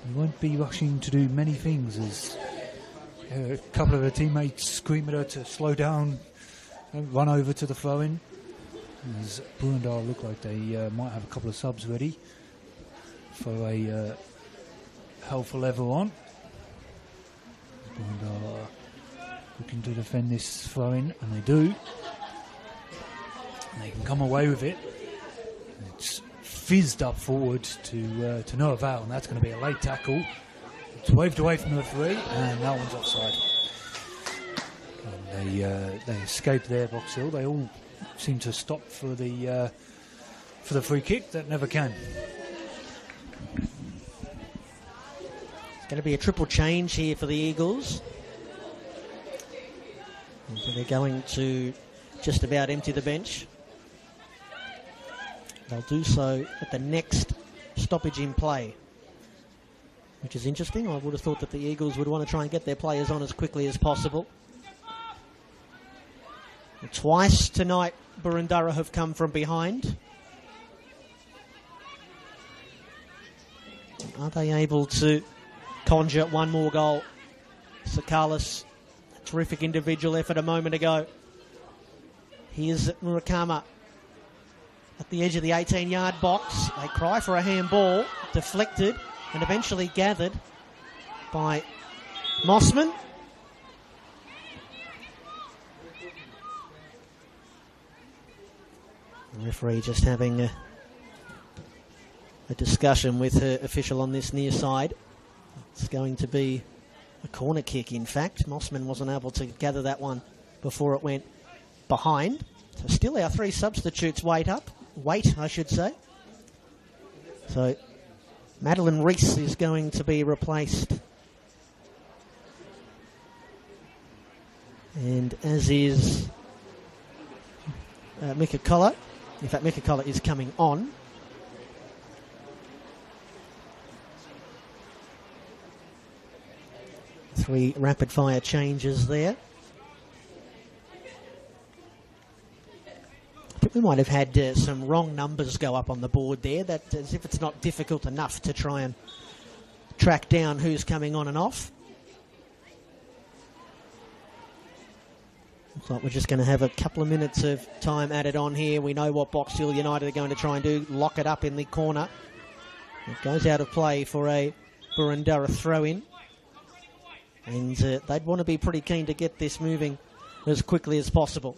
We won't be rushing to do many things, as a couple of her teammates scream at her to slow down and run over to the throw-in. As Boroondara look like they might have a couple of subs ready for a helpful level on. Boroondara looking to defend this throw-in, and they do. And they can come away with it. It's fizzed up forward to no avail, and that's going to be a late tackle. It's waved away from the referee, and that one's offside. And they escaped there, Box Hill. They all seem to stop for the free kick that never came. It's going to be a triple change here for the Eagles. And so they're going to just about empty the bench. They'll do so at the next stoppage in play, which is interesting. I would have thought that the Eagles would want to try and get their players on as quickly as possible. And twice tonight, Boroondara have come from behind. Are they able to conjure one more goal? Sakalis, a terrific individual effort a moment ago. Here's Murakama. at the edge of the 18-yard box. They cry for a handball, deflected and eventually gathered by Mossman. The referee just having a discussion with her official on this near side. It's going to be a corner kick, in fact. Mossman wasn't able to gather that one before it went behind. So still our three substitutes wait, I should say. So Madeline Reese is going to be replaced. And as is Mika Collar. In fact, Mika Collar is coming on. Three rapid-fire changes there. I think we might have had some wrong numbers go up on the board there, that as if it's not difficult enough to try and track down who's coming on and off. Looks like we're just going to have a couple of minutes of time added on here. We know what Box Hill United are going to try and do, lock it up in the corner. It goes out of play for a Boroondara throw-in. And they'd want to be pretty keen to get this moving as quickly as possible.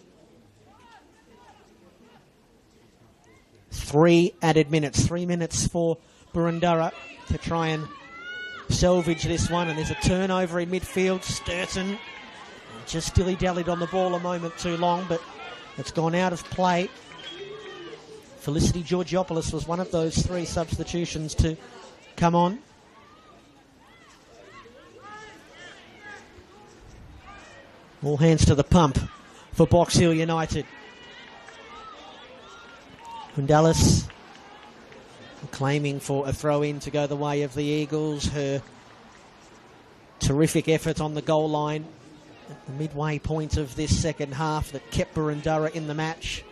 3 added minutes. 3 minutes for Boroondara to try and salvage this one. And there's a turnover in midfield. Sturton just dilly-dallied on the ball a moment too long, but it's gone out of play. Felicity Georgiopoulos was one of those 3 substitutions to come on. All hands to the pump for Box Hill United. Gundalis claiming for a throw-in to go the way of the Eagles. Her terrific effort on the goal line at the midway point of this second half that kept Boroondara in the match.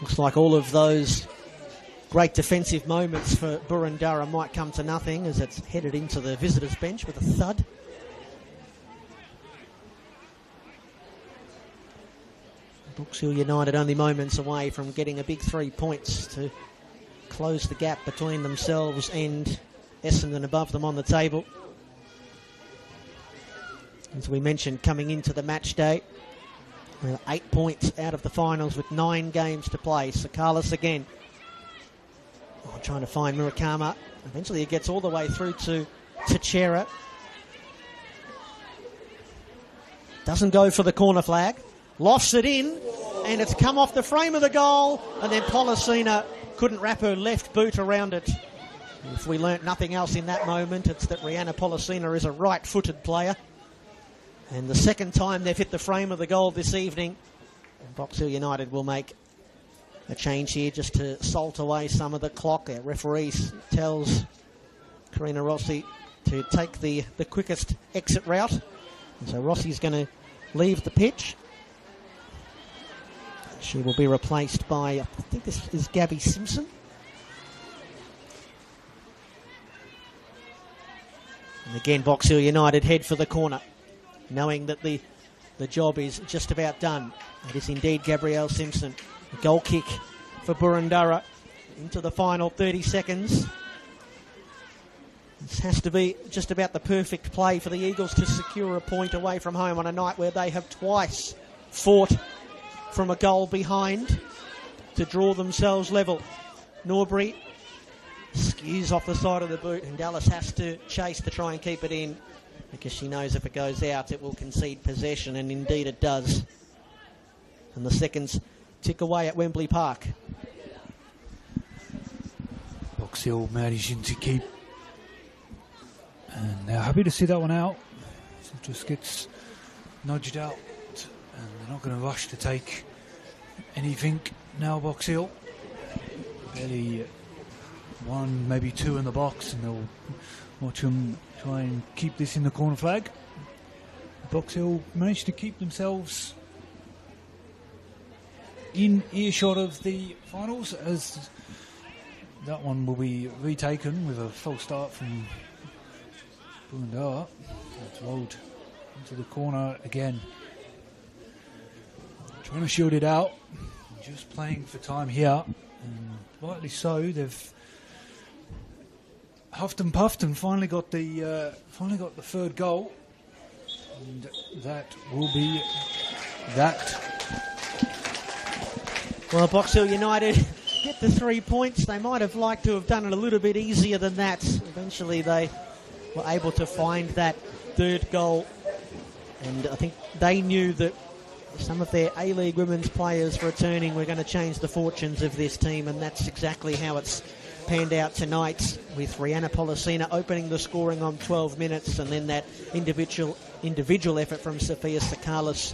Looks like all of those great defensive moments for Boroondara might come to nothing as it's headed into the visitors' bench with a thud. Box Hill United only moments away from getting a big 3 points to close the gap between themselves and Essendon above them on the table. As we mentioned, coming into the match day, 8 points out of the finals with 9 games to play. Sakalis again. Trying to find Murakama. Eventually he gets all the way through to Techera. Doesn't go for the corner flag. Lofts it in, and it's come off the frame of the goal, and then Policina couldn't wrap her left boot around it. If we learnt nothing else in that moment, it's that Rihanna Policina is a right-footed player. And the second time they've hit the frame of the goal this evening, Box Hill United will make a change here just to salt away some of the clock. Our referee tells Karina Rossi to take the quickest exit route. And so Rossi's going to leave the pitch. She will be replaced by, I think this is Gabby Simpson. And again, Box Hill United head for the corner, knowing that the job is just about done. It is indeed Gabrielle Simpson. A goal kick for Boroondara into the final 30 seconds. This has to be just about the perfect play for the Eagles to secure a point away from home on a night where they have twice fought from a goal behind to draw themselves level. Norbury skews off the side of the boot, and Dallas has to chase to try and keep it in because she knows if it goes out it will concede possession, and indeed it does. And the seconds tick away at Wembley Park. Box Hill managing to keep, and they're happy to see that one out. So it just gets nudged out, and they're not going to rush to take anything now. Box Hill barely 1, maybe 2 in the box, and they'll watch them try and keep this in the corner flag. Box Hill managed to keep themselves in earshot of the finals, as that one will be retaken with a false start from Boroondara. It's rolled into the corner again. trying to shield it out, just playing for time here, and rightly so. They've huffed and puffed and finally got the third goal, and that will be that. Well, Box Hill United get the 3 points. They might have liked to have done it a little bit easier than that. Eventually they were able to find that third goal, and I think they knew that some of their A-League women's players returning were going to change the fortunes of this team, and that's exactly how it's panned out tonight, with Rihanna Policina opening the scoring on 12 minutes, and then that individual effort from Sophia Sakalis,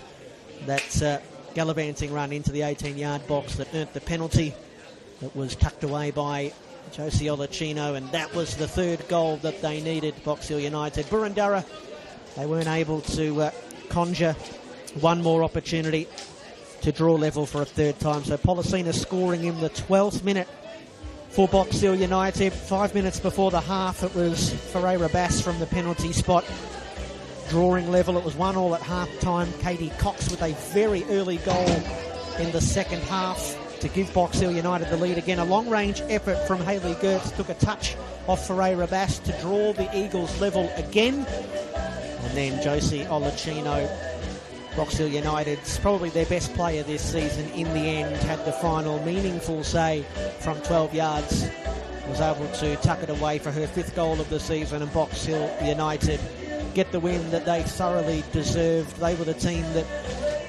that gallivanting run into the 18-yard box that earned the penalty that was tucked away by Josie Olacino, and that was the third goal that they needed, Box Hill United. Boroondara, they weren't able to conjure one more opportunity to draw level for a third time, so Policina scoring in the 12th minute for Box Hill United. 5 minutes before the half, it was Ferreira Bass from the penalty spot drawing level. It was 1-1 at half time. Katie Cox with a very early goal in the second half to give Box Hill United the lead again. A long-range effort from Hayley Gertz took a touch off Ferreira Bass to draw the Eagles level again. And then Josie Olacino, Box Hill United's probably their best player this season, in the end had the final meaningful say from 12 yards. Was able to tuck it away for her 5th goal of the season, and Box Hill United get the win that they thoroughly deserved. They were the team that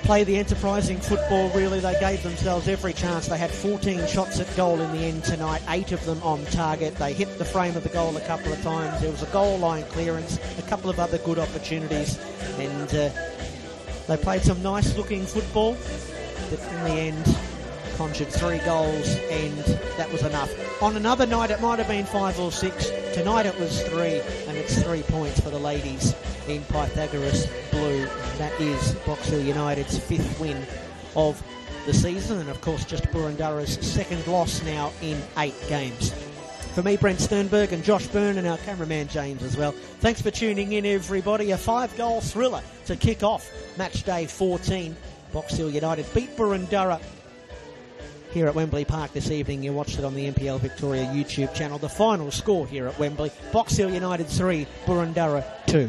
played the enterprising football, really. They gave themselves every chance. They had 14 shots at goal in the end tonight, 8 of them on target. They hit the frame of the goal a couple of times. There was a goal line clearance, a couple of other good opportunities, and they played some nice looking football, but in the end conjured 3 goals, and that was enough. On another night it might have been 5 or 6. Tonight it was 3, and it's 3 points for the ladies in Pythagoras blue. That is Box Hill United's 5th win of the season, and of course just Boroondara's 2nd loss now in 8 games. For me, Brent Sternberg, and Josh Byrne, and our cameraman James as well, thanks for tuning in, everybody. A 5-goal thriller to kick off match day 14. Box Hill United beat Boroondara here at Wembley Park this evening. You watched it on the NPL Victoria YouTube channel. The final score here at Wembley, Box Hill United 3, Boroondara 2.